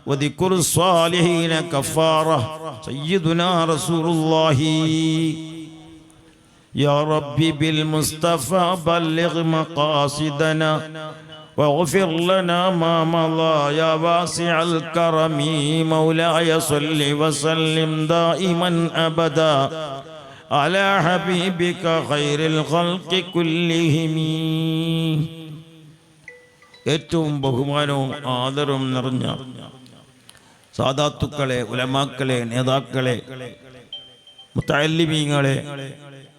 وذكر الصالحين كفارة سيدنا رسول الله يا ربي بالمصطفى بلغ مقاصدنا واغفر لنا ما مضى يا واسع الكرم مولاي صل وسلم دائما أبدا على حبيبك خير الخلق كلهم. ഏറ്റവും ബഹുമാനവും ആദരവും നിറഞ്ഞ സാദാത്തുക്കളെ, ഉലമാക്കളെ, നേതാക്കളെ, മുത്തഅല്ലിമീങ്ങളെ,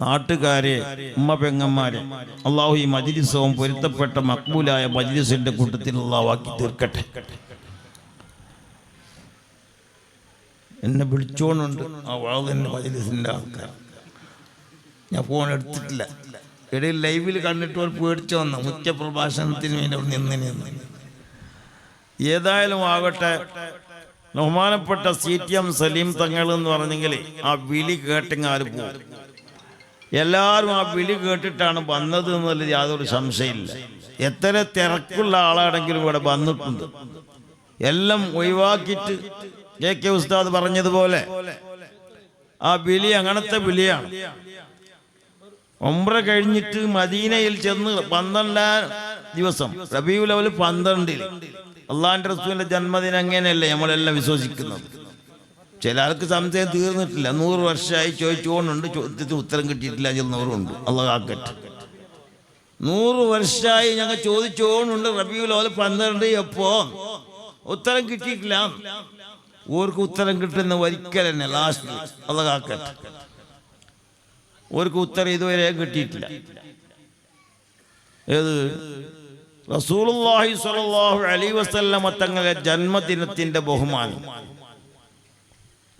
നാട്ടുകാരെ, ഉമ്മ പെങ്ങന്മാരെ, അള്ളാഹു ഈ മജ്ലിസും പൊരുത്തപ്പെട്ട മക്ബൂലായ മജ്ലിസിന്റെ കൂട്ടത്തിൽ അള്ളാഹു ആക്കി തീർക്കട്ടെ. എന്നെ വിളിച്ചോണ്ടുണ്ട് ആ വാദിന്റെ മജ്ലിസിന്റെ ആൾക്കാർ. ഞാൻ ഫോൺ എടുത്തിട്ടില്ല. ഇടയിൽ ലൈവിൽ കണ്ടിട്ട് ഒരു പേടിച്ചു വന്നു. മുഖ്യപ്രഭാഷണത്തിന് വേണ്ടി അവിടെ നിന്ന്. ഏതായാലും ആകട്ടെ, ബഹുമാനപ്പെട്ട CTM സലീം തങ്ങൾ എന്ന് പറഞ്ഞെങ്കിൽ ആ വിളി കേട്ടെങ്ങാലും പോകും. എല്ലാവരും ആ വിളി കേട്ടിട്ടാണ് വന്നത് എന്നുള്ളത് യാതൊരു സംശയമില്ല. എത്ര തിരക്കുള്ള ആളാണെങ്കിലും ഇവിടെ വന്നിട്ടുണ്ട്. എല്ലാം ഒഴിവാക്കിയിട്ട് KK ഉസ്താദ് പറഞ്ഞതുപോലെ ആ വിളി അങ്ങനത്തെ വിളിയാണ്. ഉംറ കഴിഞ്ഞിട്ട് മദീനയിൽ ചെന്ന് 12-ാം ദിവസം റബീഉൽ അവ്വൽ 12 അള്ളാഹിന്റെ റസൂലിന്റെ ജന്മദിനം അങ്ങനെയല്ലേ നമ്മളെല്ലാം വിശ്വസിക്കുന്നത്. ചില ആൾക്ക് സംശയം തീർന്നിട്ടില്ല. 100 വർഷമായി ചോദിച്ചുകൊണ്ടുണ്ട്, ചോദ്യത്തിന് ഉത്തരം കിട്ടിയിട്ടില്ല ചെന്നവരുണ്ട്. അള്ളാഹ് കാക്കട്ടെ. 100 വർഷമായി ഞങ്ങൾ ചോദിച്ചുകൊണ്ടുണ്ട് റബീഉൽ അവ്വൽ 12 എപ്പോ ഉത്തരം കിട്ടിയിട്ടില്ല. ഓർക്ക് ഉത്തരം കിട്ടുന്ന ഒരിക്കൽ തന്നെ ലാസ്റ്റ്. അള്ളാഹ് കാക്കട്ടെ. ഓർക്ക് ഉത്തരം ഇതുവരെ കിട്ടിയിട്ടില്ല. ഏത് റസൂലുള്ളാഹി സ്വല്ലല്ലാഹു അലൈഹി വസല്ലമ തങ്ങളുടെ ജന്മദിനത്തിന്റെ ബഹുമാനം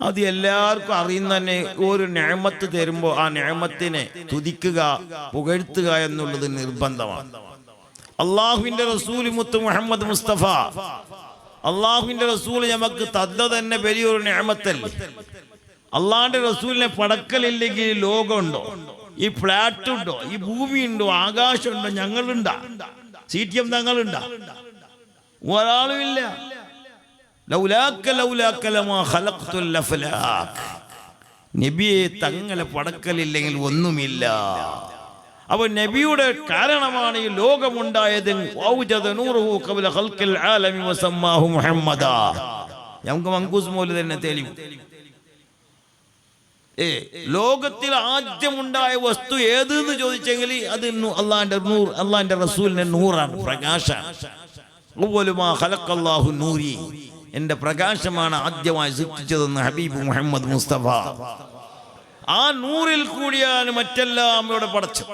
അത് എല്ലാവർക്കും അറിയുന്ന തന്നെ. ഒരു നിഅമത്ത് തരുമ്പോൾ ആ നിഅമത്തിനെ തുതിക്കുക, പുകഴ്ത്തുക എന്നുള്ളത് നിർബന്ധമാണ്. അള്ളാഹുവിന്റെ റസൂൽ മുത്ത് മുഹമ്മദ് മുസ്തഫ, അള്ളാഹുവിന്റെ റസൂൽ നമുക്ക് തന്ന തന്നെ വലിയൊരു നിഅമത്തല്ലേ. അള്ളാഹിന്റെ റസൂലിനെ പടക്കലില്ലെങ്കിൽ ലോകമുണ്ടോ? ഈ ഫ്ലാറ്റ് ഉണ്ടോ? ഈ ഭൂമി ഉണ്ടോ? ആകാശമുണ്ടോ? ഞങ്ങളുണ്ടാ? CTM തങ്ങളുണ്ടാ? ഒരാളുമില്ല. നബിയെ തങ്ങളെ പടക്കലില്ലെങ്കിൽ ഒന്നുമില്ല. അപ്പൊ നബിയുടെ കാരണമാണ് ഈ ലോകമുണ്ടായത്. നമുക്ക് മങ്കൂസ് മൗലിദ് തന്നെ തെളിവ്. ലോകത്തിൽ ആദ്യമുണ്ടായ വസ്തു ഏതെന്ന് ചോദിച്ചെങ്കിൽ അത് അള്ളാന്റെ നൂർ, അള്ളാന്റെ റസൂലിന്റെ നൂറാണ്, പ്രകാശമാണ്. എന്റെ പ്രകാശമാണ് ആദ്യമായി സൃഷ്ടിച്ചതെന്ന് ഹബീബ് മുഹമ്മദ് മുസ്തഫ. ആ നൂറിൽ കൂടിയാണ് മറ്റെല്ലാം ഇവിടെ പടച്ചു.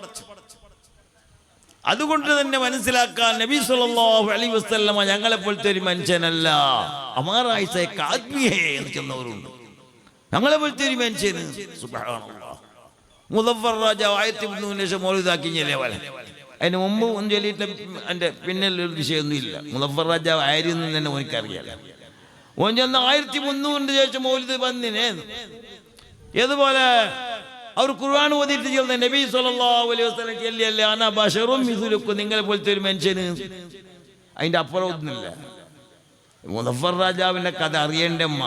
അതുകൊണ്ട് തന്നെ മനസ്സിലാക്കാൻ നബി സല്ലല്ലാഹു അലൈഹി വസല്ലമ ഞങ്ങളെ പോലത്തെ ഒരു മനുഷ്യനല്ല. അമാറായിസെ കാദ്മിഹേ എന്ന് ചെന്നവരുണ്ട്. ഞങ്ങളെ പോലത്തെ ഒരു മനുഷ്യന് സുബ്ഹാനല്ലാഹ്. മുദഫർ രാജാവ് 1003 ശേഷം മൗലിദാക്കിഞ്ഞല്ലേ പോലെ. അതിന് മുമ്പ് ഒന്നും ചൊല്ലിയിട്ട് എൻ്റെ പിന്നിലൊരു വിഷയമൊന്നുമില്ല. മുദഫർ രാജാവ് ആയിരുന്നു തന്നെ എനിക്കറിയാം. ഓൻ ചെന്ന് 1300 ശേഷം മൗലിദ് വന്നിനെ. ഏതുപോലെ അവർ ഖുർആൻ ഓതിയിട്ട് ചെല്ലുന്ന നബി സല്ലല്ലാഹു അലൈഹി വസല്ലം ചൊല്ലിയല്ലേ അന ബശറും മിസ്ലുക്കും, നിങ്ങളെ പോലത്തെ ഒരു മനുഷ്യന്. അതിൻ്റെ അപ്പുറം ഒന്നുമില്ല. മുദഫർ രാജാവിൻ്റെ കഥ അറിയേണ്ടമ്മ.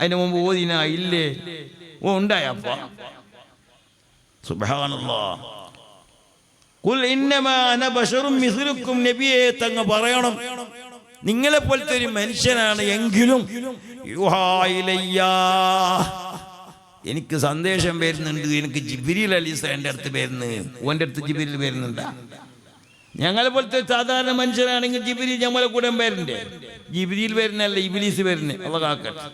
അതിന് മുമ്പ് ഓതിന ഇല്ലേ? ഓ ഉണ്ടായപ്പ. സുബ്ഹാനല്ലാഹ്. ഖുൽ ഇന്നമാ അന ബശറും മിസ്ലുക്കും. നബിയെ തങ്ങൾ പറയണം നിങ്ങളെ പോലത്തെ ഒരു മനുഷ്യനാണ് എങ്കിലും യുഹാ ഇലയ്യാ, എനിക്ക് സന്ദേശം വരുന്നുണ്ട്. എനിക്ക് ജിബ്രീൽ അലൈഹിസ്സലാം എൻ്റെ അടുത്ത് വരുന്നു. ഓൻ്റെ അടുത്ത് ജിബ്രീൽ വരുന്നുണ്ടാ? ഞങ്ങളെ പോലത്തെ സാധാരണ മനുഷ്യനാണെങ്കിൽ ജിബ്രീൽ ഞമ്മളെ കൂടെ വരണ്ടേ? ജിബ്രീൽ വരുന്നല്ല, ഇബ്ലീസ് വരുന്നേ. അള്ളാഹ് കാക്കട്ടെ.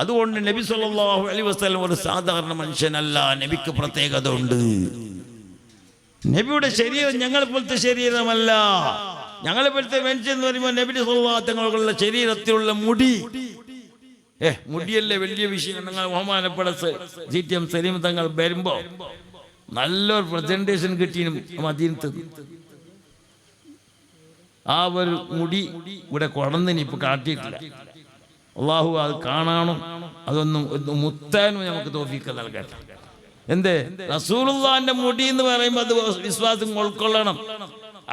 അതുകൊണ്ട് നബി സല്ലല്ലാഹു അലൈഹി വസല്ലം ഒരു സാധാരണ മനുഷ്യനല്ല. നബിക്ക് പ്രത്യേകത ഉണ്ട്. നബിയുടെ ശരീരം ഞങ്ങളെ പോലത്തെ ശരീരമല്ല. ഞങ്ങളെ പോലത്തെ മനുഷ്യൻ എന്ന് പറയുമ്പോൾ നബി സല്ലല്ലാഹു അലൈഹി തങ്ങളുടെ ശരീരത്തിലുള്ള മുടി, മുടിയല്ലേ വലിയ വിഷയം. നിങ്ങൾ ബഹുമാനപ്പെട്ട CTM സലീം തങ്ങൾ വരുമ്പോ നല്ലൊരു പ്രസന്റേഷൻ കിട്ടിയും മദീനത്ത്. ആ ഒരു മുടി ഇവിടെ കൊടന്നിന് ഇപ്പൊ കാട്ടിയിട്ടില്ല. അള്ളാഹു അത് കാണാനും അതൊന്നും മുത്താനും നമുക്ക് തൗഫീഖ് നൽകട്ടെ. എന്തേ റസൂലുള്ളാഹിന്റെ മുടി എന്ന് പറയുമ്പോൾ അത് വിശ്വാസം ഉൾക്കൊള്ളണം.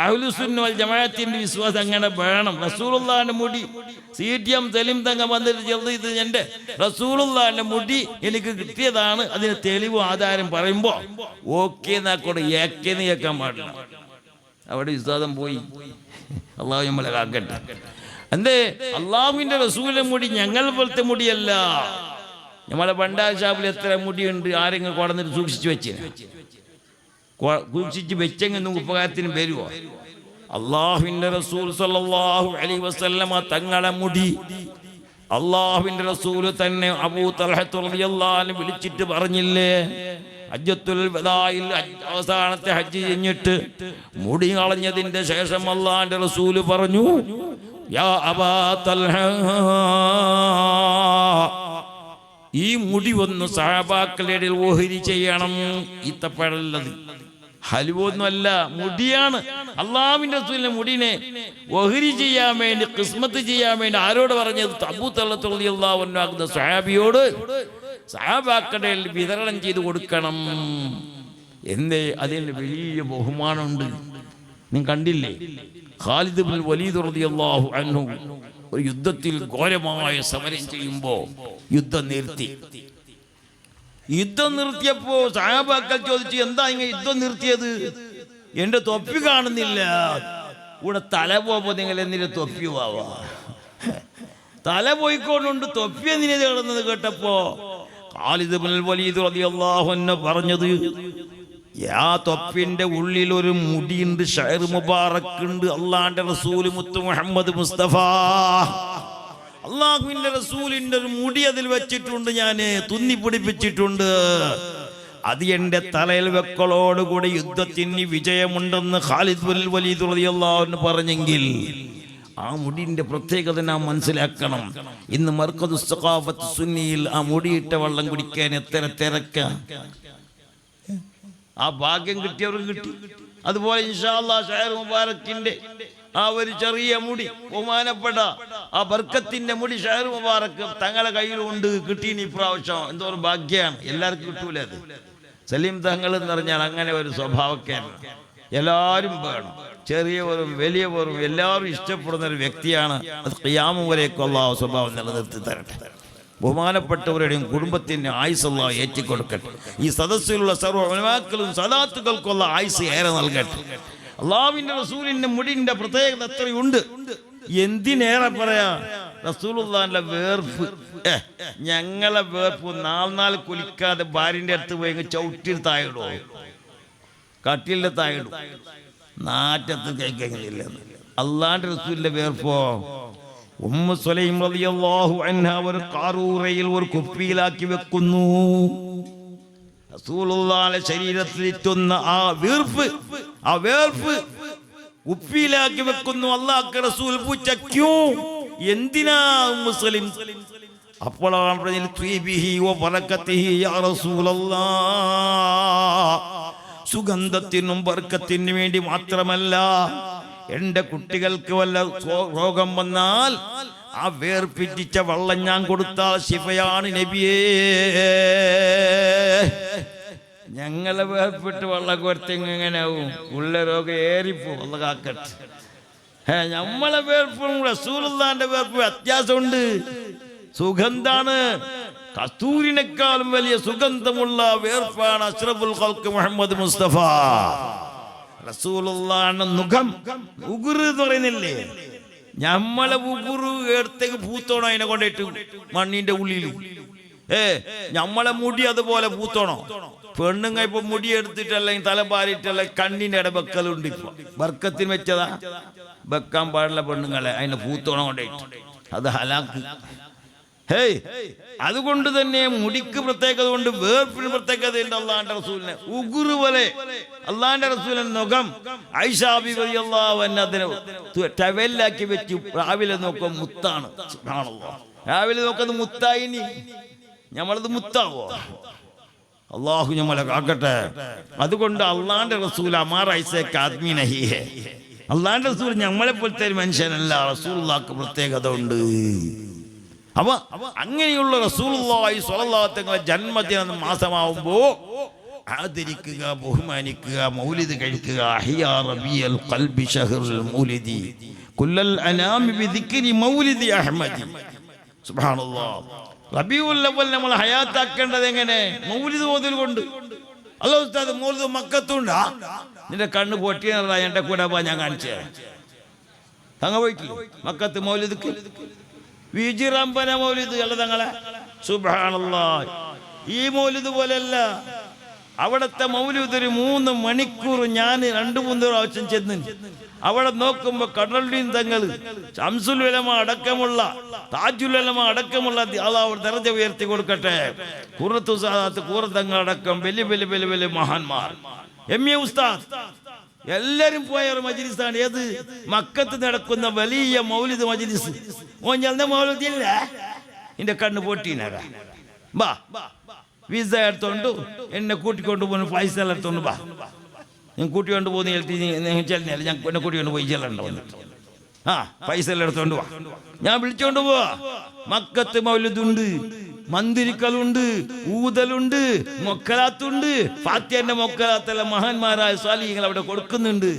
അഹ്ലുസുന്ന വൽ ജമാഅത്തിന്റെ വിശ്വാസം അങ്ങനെ വേണം. റസൂലുള്ളാഹിന്റെ മുടി CTM സലീം തങ്ങൾ വന്നിട്ട് ചെറുത് ഇത് എൻ്റെ റസൂലുള്ളാഹിന്റെ മുടി എനിക്ക് കിട്ടിയതാണ്, അതിന് തെളിവ് ആധാരം പറയുമ്പോൾ ഓക്കെ എന്നാക്കോട്ടെ, ഏക്കെന്ന് കേൾക്കാൻ പാടില്ല. അവിടെ വിശ്വാസം പോയി. അള്ളാഹു നമ്മളെ കാക്കട്ടെ. എന്തേ? അള്ളാഹുവിന്റെ റസൂലിന്റെ മുടി ഞങ്ങൾ പോലത്തെ മുടിയല്ല. നമ്മളെ ഭണ്ഡാര ഷാപ്പിൽ എത്ര മുടിയുണ്ട്, ആരെങ്കിലും കൊടന്നിട്ട് സൂക്ഷിച്ചു വെച്ചെങ്കിലും ഉപകാരത്തിന് വരുമോ? അള്ളാഹുവിന്റെ റസൂൽ സല്ലല്ലാഹു അലൈഹി വസല്ലമ തങ്ങളെ മുടി അള്ളാഹുവിന്റെ റസൂൽ തന്നെ അബൂ തൽഹത്ത് റളിയല്ലാഹു അൻഹു വിളിച്ചിട്ട് പറഞ്ഞില്ലേ, ഹജ്ജത്തുൽ വദായിൽ അവസാനത്തെ ഹജ്ജ് കഴിഞ്ഞിട്ട് മുടി കളഞ്ഞതിന്റെ ശേഷം അള്ളാഹുവിന്റെ റസൂൽ പറഞ്ഞു, യാ അബാ തൽഹ, ഈ മുടി ഒന്ന് സഹാബാക്കളുടെ ഓഹരി ചെയ്യണം. ഈത്തപ്പഴല്ലത്, ഹലുവൊന്നുമല്ല, മുടിയാണ്. അള്ളാഹുവിന്റെ റസൂലിന്റെ മുടിനെ ഓഹരി ചെയ്യാൻ വേണ്ടി, ഖിസ്മത്ത് ചെയ്യാൻ വേണ്ടി ആരോട് പറഞ്ഞത്? അബൂ തൽഹത്ത് റളിയല്ലാഹു അൻഹു ആകുന്ന സഹാബിയോട് സഹാബാക്കളുടെ വിതരണം ചെയ്ത് കൊടുക്കണം. എന്തേ? അതിന് വലിയ ബഹുമാനമുണ്ട്. നിങ്ങൾ കണ്ടില്ലേ, ഖാലിദ് ഇബ്നുൽ വലീദ് റളിയല്ലാഹു അൻഹു ഒരു യുദ്ധത്തിൽ ഘോരമായ സമരം ചെയ്യുമ്പോൾ യുദ്ധം നിർത്തിയപ്പോ സഹാബാക്കൾ ചോദിച്ചു, എന്താ ഇങ്ങനെ യുദ്ധം നിർത്തിയത്? എന്റെ തൊപ്പി കാണുന്നില്ല. ഇവിടെ തല പോകുമ്പോ നിങ്ങൾ എന്തിന്റെ തൊപ്പി പോവാ? തല പോയിക്കൊണ്ടുണ്ട്, തൊപ്പി എന്തിനെ തേടുന്നത് കേട്ടപ്പോ ഖാലിദ് ഇബ്നുൽ വലീദ് റളിയല്ലാഹു അൻഹു പറഞ്ഞത്, ആ തൊപ്പിന്റെ ഉള്ളിൽ ഒരു മുടിയുണ്ട്, ഷഅർ മുബാറക് ഉണ്ട്. അള്ളാന്റെ റസൂൽ മുത്ത് മുഹമ്മദ് മുസ്തഫ അള്ളാഹുവിന്റെ റസൂലിന്റെ ഒരു മുടി അതിൽ വെച്ചിട്ടുണ്ട്, ഞാന് തുന്നി പിടിപ്പിച്ചിട്ടുണ്ട്. അത് എന്റെ തലയിൽ വെക്കളോടുകൂടി യുദ്ധത്തിന് വിജയമുണ്ടെന്ന് ഖാലിദ് ഇബ്നുൽ വലീദ് റളിയല്ലാഹു അൻഹു പറഞ്ഞെങ്കിൽ ആ മുടിന്റെ പ്രത്യേകത നാം മനസ്സിലാക്കണം. ഇന്ന് മർക്കദുസ് സഖാഫത്ത് സുന്നിയിൽ ആ മുടിയിട്ട വെള്ളം കുടിക്കാൻ എത്ര തിരക്ക. ആ ഭാഗ്യം കിട്ടിയവർക്ക് കിട്ടി. അതുപോലെ ഇൻഷാ അല്ലാഹ് ഷഅർ മുബാറക്കിന്റെ ആ ഒരു ചെറിയ മുടി, ബഹുമാനപ്പെട്ട ആ ബർക്കത്തിന്റെ മുടി ഷഅർ മുബാറക്ക് തങ്ങളെ കയ്യിലുണ്ട്, കിട്ടീനി ഇപ്രാവശ്യം. എന്തോ ഒരു ഭാഗ്യമാണ്, എല്ലാവർക്കും കിട്ടൂല. അത് സലീം തങ്ങൾ എന്ന് പറഞ്ഞാൽ അങ്ങനെ ഒരു സ്വഭാവക്കാരൻ, എല്ലാവരും വേണം, ചെറിയവരും വലിയവരും എല്ലാവരും ഇഷ്ടപ്പെടുന്ന ഒരു വ്യക്തിയാണ്. അത് ഖിയാമം വരേക്കും അല്ലാഹു സ്വഭാവം നിലനിർത്തി തരട്ടെ. ബഹുമാനപ്പെട്ടവരുടെയും കുടുംബത്തിന് ആയുസ് അല്ലാഹു ഏറ്റിക്കൊടുക്കട്ടെ. ഈ സദസ്സിലുള്ള സർവ്വ ഉലമാക്കളും സദാത്തുക്കൾക്കുള്ള ആയുസ് ഏറെ നൽകട്ടെ. അള്ളാഹുവിന്റെ റസൂലിന്റെ മുടിന്റെ പ്രത്യേകത എത്രയുണ്ട്, എന്തിനേറെ പറയാ. റസൂലുള്ളാഹിന്റെ വേർപ്പ്, ഞങ്ങളെ വേർപ്പ് നാൾ കുലിക്കാതെ ഭാര്യന്റെ അടുത്ത് പോയി ചവിട്ടിൽ തായിടോ, കട്ടിലിന്റെ തായിടും, നാറ്റത്ത് കഴിക്കുന്നില്ല. അള്ളാന്റെ റസൂലിന്റെ വേർപ്പോ ഉമ്മു സുലൈം റളിയല്ലാഹു അൻഹ ഒരു കാറൂറയിൽ ഒരു കുപ്പിയിലാക്കി വെക്കുന്നു. റസൂലുള്ളാഹിന്റെ ശരീരത്തിൽ ഇറ്റുന്ന ആ വീർപ്പ്, ആ വേർപ്പ് കുപ്പിയിലാക്കി വെക്കുന്നു. അല്ലാഹുവിന്റെ റസൂൽ പൂച്ചക്യൂ, എന്തിനാ ഉമ്മു സുലൈം? അപ്പോഴാണ് പറഞ്ഞത്, ത്വീബിഹി വ ബറകതിഹി യാ റസൂലല്ലാഹ്, സുഗന്ധത്തിനും ബർക്കത്തിനും വേണ്ടി മാത്രമല്ല, എന്റെ കുട്ടികൾക്ക് വല്ല രോഗം വന്നാൽ ആ വേർപ്പിറ്റിച്ച വെള്ളം ഞാൻ കൊടുത്താൽ ശിഫയാണ് നബിയേ. ഞങ്ങളെ വേർപ്പിട്ട് വെള്ളം കൊടുത്തെങ്ങനെയാവും? ഉള്ള രോഗം ഏറിപ്പോ, അള്ള കാക്കട്ടെ. നമ്മളെ വേർപ്പും റസൂലുള്ളാഹിന്റെ വേർപ്പും വ്യത്യാസമുണ്ട്. സുഗന്ധാണ്, കസ്തൂരിനേക്കാളും വലിയ സുഗന്ധമുള്ള വേർപ്പാണ് അഷ്റഫുൽ ഖൽഖ് മുഹമ്മദ് മുസ്തഫ റസൂലുള്ളാഹിന്റെ മുഖം. ഉഗുറ് എന്ന് പറയുന്നില്ലേ, നമ്മളെ ഉഗുറ് എടുത്തേക്ക് പൂത്തോണോ? അതിനെ കൊണ്ടിട്ട് മണ്ണിന്റെ ഉള്ളിൽ നമ്മളെ മുടി അതുപോലെ പൂത്തോണോ? പെണ്ണുങ്ങ ഇപ്പൊ മുടി എടുത്തിട്ടല്ലെങ്കിൽ തലപാരിട്ടല്ല കണ്ണിന്റെ ഇടവെക്കലുണ്ട്. ഇപ്പൊ ബർക്കത്തിന് വെച്ചതാ, വെക്കാൻ പാടില്ല പെണ്ണുങ്ങളെ. അതിനെ പൂത്തോണം കൊണ്ടിട്ട് അത് ഹലാക്ക്. അതുകൊണ്ട് തന്നെ മുടിക്ക് പ്രത്യേകത കൊണ്ട്, വേർപ്പിന് പ്രത്യേകത ഉണ്ട്. അള്ളാന്റെ റസൂലിനെ ഉഗുറ് പോലെ അള്ളാന്റെ റസൂലിന്റെ മുഖം ആയിഷാ ബിബി റളിയല്ലാഹു അൻഹ അതിനെ ടവലാക്കി വെച്ച് രാവിലെ നോക്കുമ്പോൾ മുത്താണ്. രാവിലെ നോക്കുന്നത് മുത്തായി, നമ്മളത് മുത്താവോ? അള്ളാഹു നമ്മളെ കാക്കട്ടെ. അതുകൊണ്ട് അള്ളാന്റെ റസൂൽ അമാറൈസേക്ക് ആദ്മി നഹി ഹേ. അള്ളാന്റെ റസൂൽ നമ്മളെ പോലത്തെ ഒരു മനുഷ്യനല്ല. റസൂലുള്ളാഹിക്ക് പ്രത്യേകത ഉണ്ട്. അങ്ങനെയുള്ള റസൂലുള്ളാഹി സ്വല്ലല്ലാഹു അലൈഹി വസല്ലം ജന്മദിന മാസമാവുമ്പോ ആദരിക്കുക, ബഹുമാനിക്കുക, മൗലിദ് കഴിക്കുക. അഹ്യാ റബിയൽ ഖൽബി ശഹറുൽ മൗലിദി കുല്ലൽ അനാമി ബിദിക്രി മൗലിദി അഹ്മദി. സുബ്ഹാനല്ലാഹ്. റബീഉൽ അവ്വൽ നമ്മൾ ഹയാത്താക്കേണ്ടത് എങ്ങനെ? മൗലിദ് ഓതൽ കൊണ്ട്. അല്ല ഉസ്താദ് മൗലിദ് മക്കത്തുണ്ടാ? നിന്റെ കണ്ണ് പൊട്ടിയതാ, എൻ്റെ കൂടെ പോവാ, ഞാൻ കാണിച്ചു തരാം. തങ്ങ പോയിട്ടില്ലേ മക്കത്ത് മൗലിദ്ക്ക്? വിജിറമ്പന മൗലിദ് അല്ല തങ്ങളെ. സുബ്ഹാനല്ലാഹ്. ഈ മൗലിദ് പോലെയല്ല. അവിടുത്തെ മൗലിദ് ഒരു 3 മണിക്കൂർ ഞാൻ 2-3 പ്രാവശ്യം ചെന്ന് അവിടെ നോക്കുമ്പോ കടലുടീൻ തങ്ങൾ, ശംസുൽ ഉലമ അടക്കമുള്ള, താജുൽ ഉലമ അടക്കമുള്ള അള്ളാഹു ദർജ ഉയർത്തി കൊടുക്കട്ടെ. ഖുറത്തു സാദാത്ത് ഖുറത്തങ്ങൾ അടക്കം വലിയ വലിയ വലിയ വലിയ മഹാന്മാർ, എംഎ ഉസ്താദ് എല്ലാരും പോയ ഒരു മജ്ലിസാണ്. ഏത്? മക്കത്ത് നടക്കുന്ന വലിയ മൗലിദ് മജ്ലിസ്. ഓഞ്ഞ മൗലിദില്ല, എന്റെ കണ്ണ് പൊട്ടീനക. ബാ വിസ എടുത്തോണ്ട് എന്നെ കൂട്ടിക്കൊണ്ട് പോകുന്നു, പൈസ എടുത്തോണ്ട് ബാ. ഞാൻ കൂട്ടിക്കൊണ്ട് പോകുന്ന ചെല്ലില്ല, ഞാൻ എന്നെ കൂട്ടിക്കൊണ്ട് പോയി ചെല്ലണ്ട വന്നിട്ട്. പൈസ എല്ലാം എടുത്തോണ്ട് പോവാ. ഞാൻ വിളിച്ചോണ്ട് പോവാ. മക്കത്ത് മൗലിദുണ്ട്, മന്ദിരിക്കലുണ്ട്, ഊതലുണ്ട്, മൊക്കലാത്തുണ്ട്. ഫാത്തിഹന്റെ മൊക്കലാത്തെല്ലാം മഹാന്മാരായ സ്വാലിഹീങ്ങൾ അവിടെ കൊടുക്കുന്നുണ്ട്.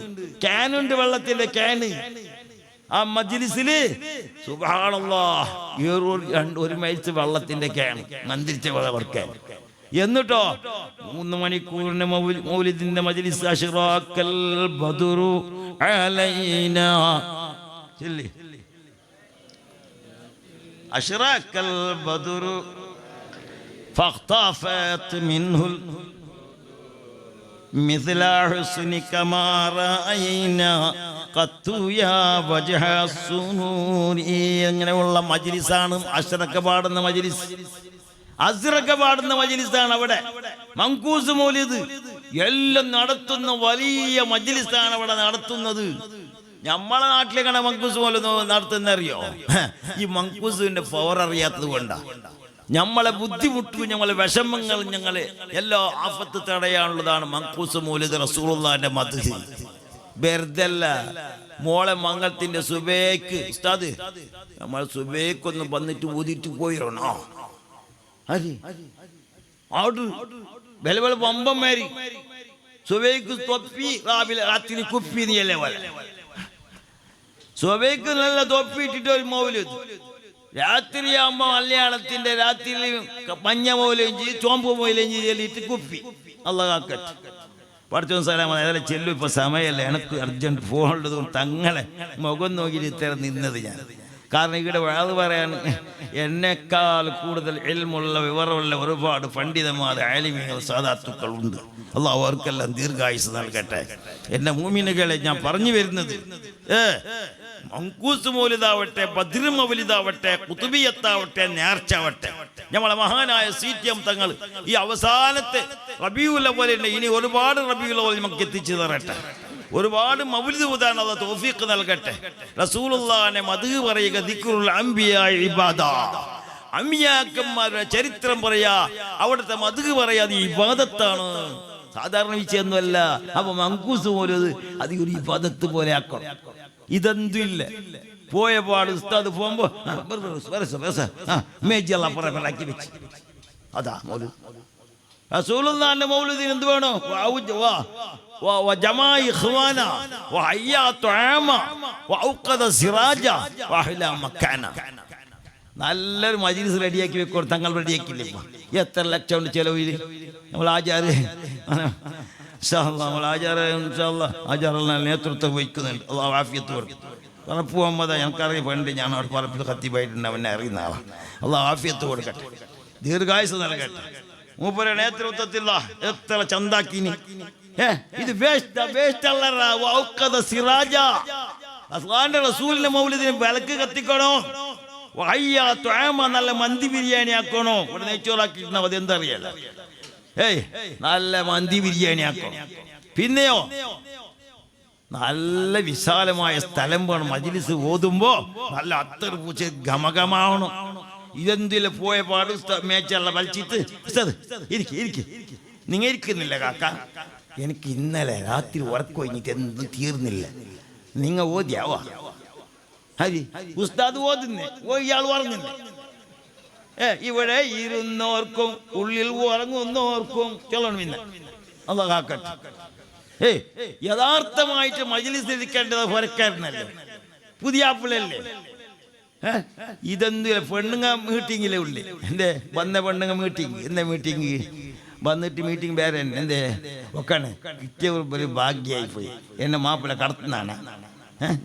ക്യാനുണ്ട്, വെള്ളത്തിന്റെ ക്യാന്. ആ മജ്ലിസില് സുബ്ഹാനല്ലാഹ് 1 മൈൽസ് വെള്ളത്തിന്റെ ക്യാന് മന്ദിരിച്ച വെള്ളവർക്കാൻ. എന്നിട്ടോ 3 മണിക്കൂറിന് മൗലിദിന്റെ മജ്ലിസ്. അശ്റാക്കൽ ബദറു അലൈനാ, അശ്റാക്കൽ ബദറു ഫഖ്തഫത് മിൻഹുൽ മിസ്ല ഹുസ്നിക മാ റഅയ്നാ ഖത്തു യാ വജ്ഹ സുനൂരി. അങ്ങനെയുള്ള മജ്ലിസാണ് അശ്റക പാടുന്ന മജ്ലിസ്. അസ്റക പാടുന്ന മജ്ലിസാണ് അവിടെ. മങ്കൂസ് മൗലിദ് എല്ലാം നടത്തുന്ന വലിയ മജ്ലിസാണ് അവിടെ നടത്തുന്നത്. നമ്മളെ നാട്ടിലേക്കാണ് മങ്കൂസ് മൗലിദ് നടത്തുന്ന അറിയോ? ഈ മങ്കൂസിന്റെ പവർ അറിയാത്തത് കൊണ്ടാണ്. നമ്മളെ ബുദ്ധിമുട്ടും നമ്മളെ വിഷമങ്ങൾ, ഞങ്ങളെ എല്ലാ ആഫത്ത് തടയാനുള്ളതാണ് മങ്കൂസ് മൗലിദ്. റസൂലുള്ളാഹിന്റെ മദ്ഹ് വെറുതല്ല. മോളെ മംഗളത്തിന്റെ സുബേക്ക് ഉസ്താദ്, നമ്മൾ സുബേക്കൊന്ന് വന്നിട്ട് ഊതിട്ട് പോയിരണോ? വില വില വമ്പന്മാരി സുബേക്ക് തൊപ്പി, രാത്രി കുപ്പി നീയല്ലേ പോലെ. സുബേക്ക് നല്ല തൊപ്പി ഇട്ടിട്ട് ഒരു മൗലിദ്. രാത്രിയാകുമ്പോ മലയാളത്തിന്റെ രാത്രി മഞ്ഞ മൗലയും ചെയ്ത് ചോമ്പ് മൗലയും ചെയ്തിട്ട് കുപ്പി. അല്ലാഹ് കാക്കട്ടെ. പഠിച്ചോൻ സലാം. അതെല്ലാം ചെല്ലും, ഇപ്പൊ സമയമല്ല, എനിക്ക് അർജന്റ് ഫോണുള്ളത് കൊണ്ട് തങ്ങളെ മുഖം നോക്കിയിട്ട് ഇത്തരം നിന്നത് ഞാൻ. കാരണം ഇവിടെ വഴത് പറയാൻ എന്നെക്കാൾ കൂടുതൽ ഇൽമുള്ള വിവരമുള്ള ഒരുപാട് പണ്ഡിതന്മാർ, ആലിമീങ്ങൾ, സാദാത്തുക്കൾ ഉണ്ട്. അല്ലാഹു അവർക്കെല്ലാം ദീർഘായുസ് നൽകട്ടെ. എന്റെ മൂമിനുകളെ, ഞാൻ പറഞ്ഞു വരുന്നത് മങ്കൂസ് മൗലിദാവട്ടെ, ബദ്ർ മൗലിദാവട്ടെ, ഖുതുബിയത്താവട്ടെ, നേർച്ചാവട്ടെ, നമ്മളെ മഹാനായ CTM തങ്ങൾ ഈ അവസാനത്തെ റബീഉൽ അവ്വലിന്റെ ഇനി ഒരുപാട് റബീഉൽ അവ്വൽ നമുക്ക് എത്തിച്ചു തരട്ടെ. ഒരുപാട് മൗലിദ് ഓതാൻ അല്ലാഹു തൗഫീഖ് നൽകട്ടെ. റസൂലുള്ളാഹിനെ മദ്ഹ് പറയുക, ദിക്റുൽ അംബിയാ ഇബാദ. അമ്പിയാക്കന്മാരുടെ ചരിത്രം പറയാ, അവിടുത്തെ മദ്ഹ് പറയാ, അത് ഇബാദത്താണ്, സാധാരണ വിഷയമൊന്നുമല്ല. അപ്പൊ മങ്കൂസ് മൗലിദ് അത് ഒരു ഇബാദത്ത് പോലെ ആക്കണം. ഇതെന്തില്ല പോയ പാട് ഉസ്താദ് പോകുമ്പോ മേജിയാക്കി വെച്ച് അതാ മൗലിദ്. റസൂലുള്ളാഹിന്റെ മൗലിദിന് എന്ത് വേണോ? നല്ലൊരു മജ്ലിസ് റെഡിയാക്കി വെക്കോ. തങ്ങൾ റെഡിയാക്കില്ലേ? എത്ര ലക്ഷം ഉണ്ട് ചെലവില്. നമ്മൾ ആചാര്യ നേതൃത്വം വഹിക്കുന്നുണ്ട്. അള്ളാഹു ആഫിയത്ത് കൊടുക്കും. പറപ്പ് മുഹമ്മദ് എനിക്കറിയാം, പണ്ട് ഞാൻ അവിടെ പറപ്പിൽ ഖത്തീബായിട്ടുണ്ട്, അവനെ അറിയുന്ന ആളാണ്. അള്ളാഹു ആഫിയത്ത് കൊടുക്കട്ടെ, ദീർഘായുസ് നൽകട്ടെ. മൂപ്പരുടെ നേതൃത്വത്തിൽ എത്ര ചന്താക്കിനി. ഇത് റസൂലിന്റെ മൗലിദിന് വിളക്ക് കത്തിക്കണോ? നല്ല മന്തി ബിരിയാണി ആക്കണോ? ഇവിടെ നെയ്ച്ചോറാക്കിയിട്ടുണ്ടോ? അത് എന്തറിയല്ല. നല്ല മന്തി ബിരിയാണി ആക്കണം. പിന്നെയോ നല്ല വിശാലമായ സ്ഥലം വേണം. മജ്ലിസ് ഓതുമ്പോ നല്ല അത്തർ പൂച്ച ഗമഗമാവണം. ഇതെന്തില്ല പോയ പാട് മേച്ചുള്ള വലിച്ചിട്ട് നിങ്ങൾ ഇരിക്കുന്നില്ല കാക്ക, എനിക്ക് ഇന്നലെ രാത്രി ഉറക്കം കഴിഞ്ഞിട്ട് എന്തും തീർന്നില്ല, നിങ്ങൾ ഓതിയാവാ ഹരി ഉസ്താദ് ഓതുന്നേ, ഇയാൾ ഉറങ്ങുന്നേ. ഇവിടെ ഇരുന്നോർക്കും ഉള്ളിൽ ഉറങ്ങുന്നോർക്കും ചെല്ലണം. പിന്നെ അള്ളാഹു കാക്കട്ടെ. യഥാർത്ഥമായിട്ട് മജ്‌ലിസിൽ ഇരിക്കേണ്ടത് പുരക്കാരനല്ലേ, പുതിയ ആപ്പിളല്ലേ. ഇതെന്തില്ല പെണ്ണുങ്ങ മീറ്റിങ്ങിലേ ഉള്ളേ. എന്തേ വന്ന പെണ്ണുങ്ങ മീറ്റിംഗ്, എന്താ മീറ്റിംഗ് വന്നിട്ട് മീറ്റിംഗ് വേറെ എന്തേ ഒക്കാണ്. കിട്ടിയ ഒരു ഭാഗ്യമായി പോയി. എന്നെ മാപ്പിള കടത്തുന്നതാണ്.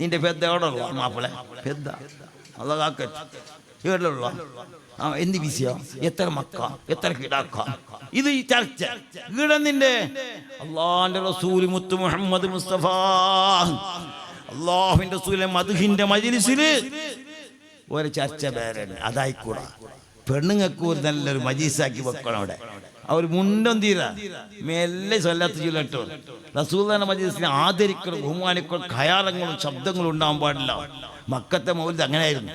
നിന്റെ പെദ്ദ എവിടെ ഉള്ള മാപ്പിള പെദ്ദ അള്ളാഹു കാക്കട്ടെ. എവിടെയുള്ള എന്ത് വിഷയ, എത്ര മക്ക, എത്ര കിടാക്ക, ഇത് ഈ ചർച്ച ഇവിടെ നിന്റെ അള്ളാന്റെ റസൂല് മുത്ത് മുഹമ്മദ് മുസ്തഫ അള്ളാഹുവിന്റെ റസൂലെ മദ്ഹിന്റെ മജ്‌ലിസില് ഒരു ചർച്ച വേറെ. അതായിക്കൂടാ, പെണ്ണുങ്ങൾക്ക് ഒരു നല്ലൊരു മജീസാക്കി വെക്കണം. അവിടെ അവർ മുണ്ടും തീരാ മെല്ലെ സ്വല്ലത്ത് ചൊല്ലട്ടോ. റസൂലുള്ളാഹിന്റെ മജ്‌ലിസിനെ ആദരിക്കണം, ബഹുമാനിക്കണം, ഖയാറങ്ങളും ശബ്ദങ്ങളും ഉണ്ടാവാൻ പാടില്ല. മക്കത്തെ മൗലിദ് അങ്ങനെയായിരുന്നു.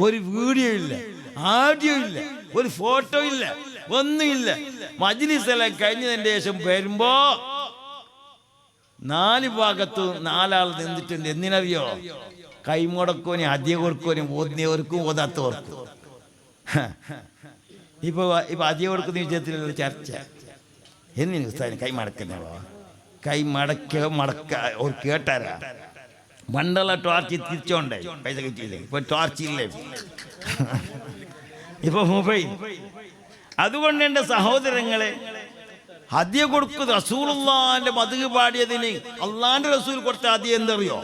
ഒരു വീഡിയോ ഇല്ല, ആഡിയോ ഇല്ല, ഒരു ഫോട്ടോ ഇല്ല, ഒന്നുമില്ല. മജ്‌ലിസെല്ലാം കഴിഞ്ഞതിന്റെ ശേഷം വരുമ്പോ 4 ഭാഗത്തു 4 ആൾ നിന്നിട്ടുണ്ട്. എന്തിനറിയോ? കൈമുടക്കോനും അധിക കൊടുക്കോനും ഓതിയവർക്കും ഓതാത്തവർക്കും. ഇപ്പൊ അധിക കൊടുക്കുന്ന വിഷയത്തിലുള്ള ചർച്ച എന്തിനു ഉസ്താദിന് കൈ മടക്കുന്നോ? കൈ മടക്ക ഒരു കേട്ടാരാ മണ്ഡല ടോർച്ച് തിരിച്ചോണ്ടേ പൈസ കിട്ടിയില്ലേ? ഇപ്പൊ ടോർച്ച് ഇല്ലേ, ഇപ്പൊ മൊബൈൽ. അതുകൊണ്ട് എൻ്റെ സഹോദരങ്ങളെ, ഹദിയ കൊടുക്കുന്ന റസൂലുള്ളാഹിന്റെ മദ്ഹ് പാടിയതിന് അള്ളാന്റെ റസൂൽ കൊടുത്ത ഹദിയ എന്തറിയോ?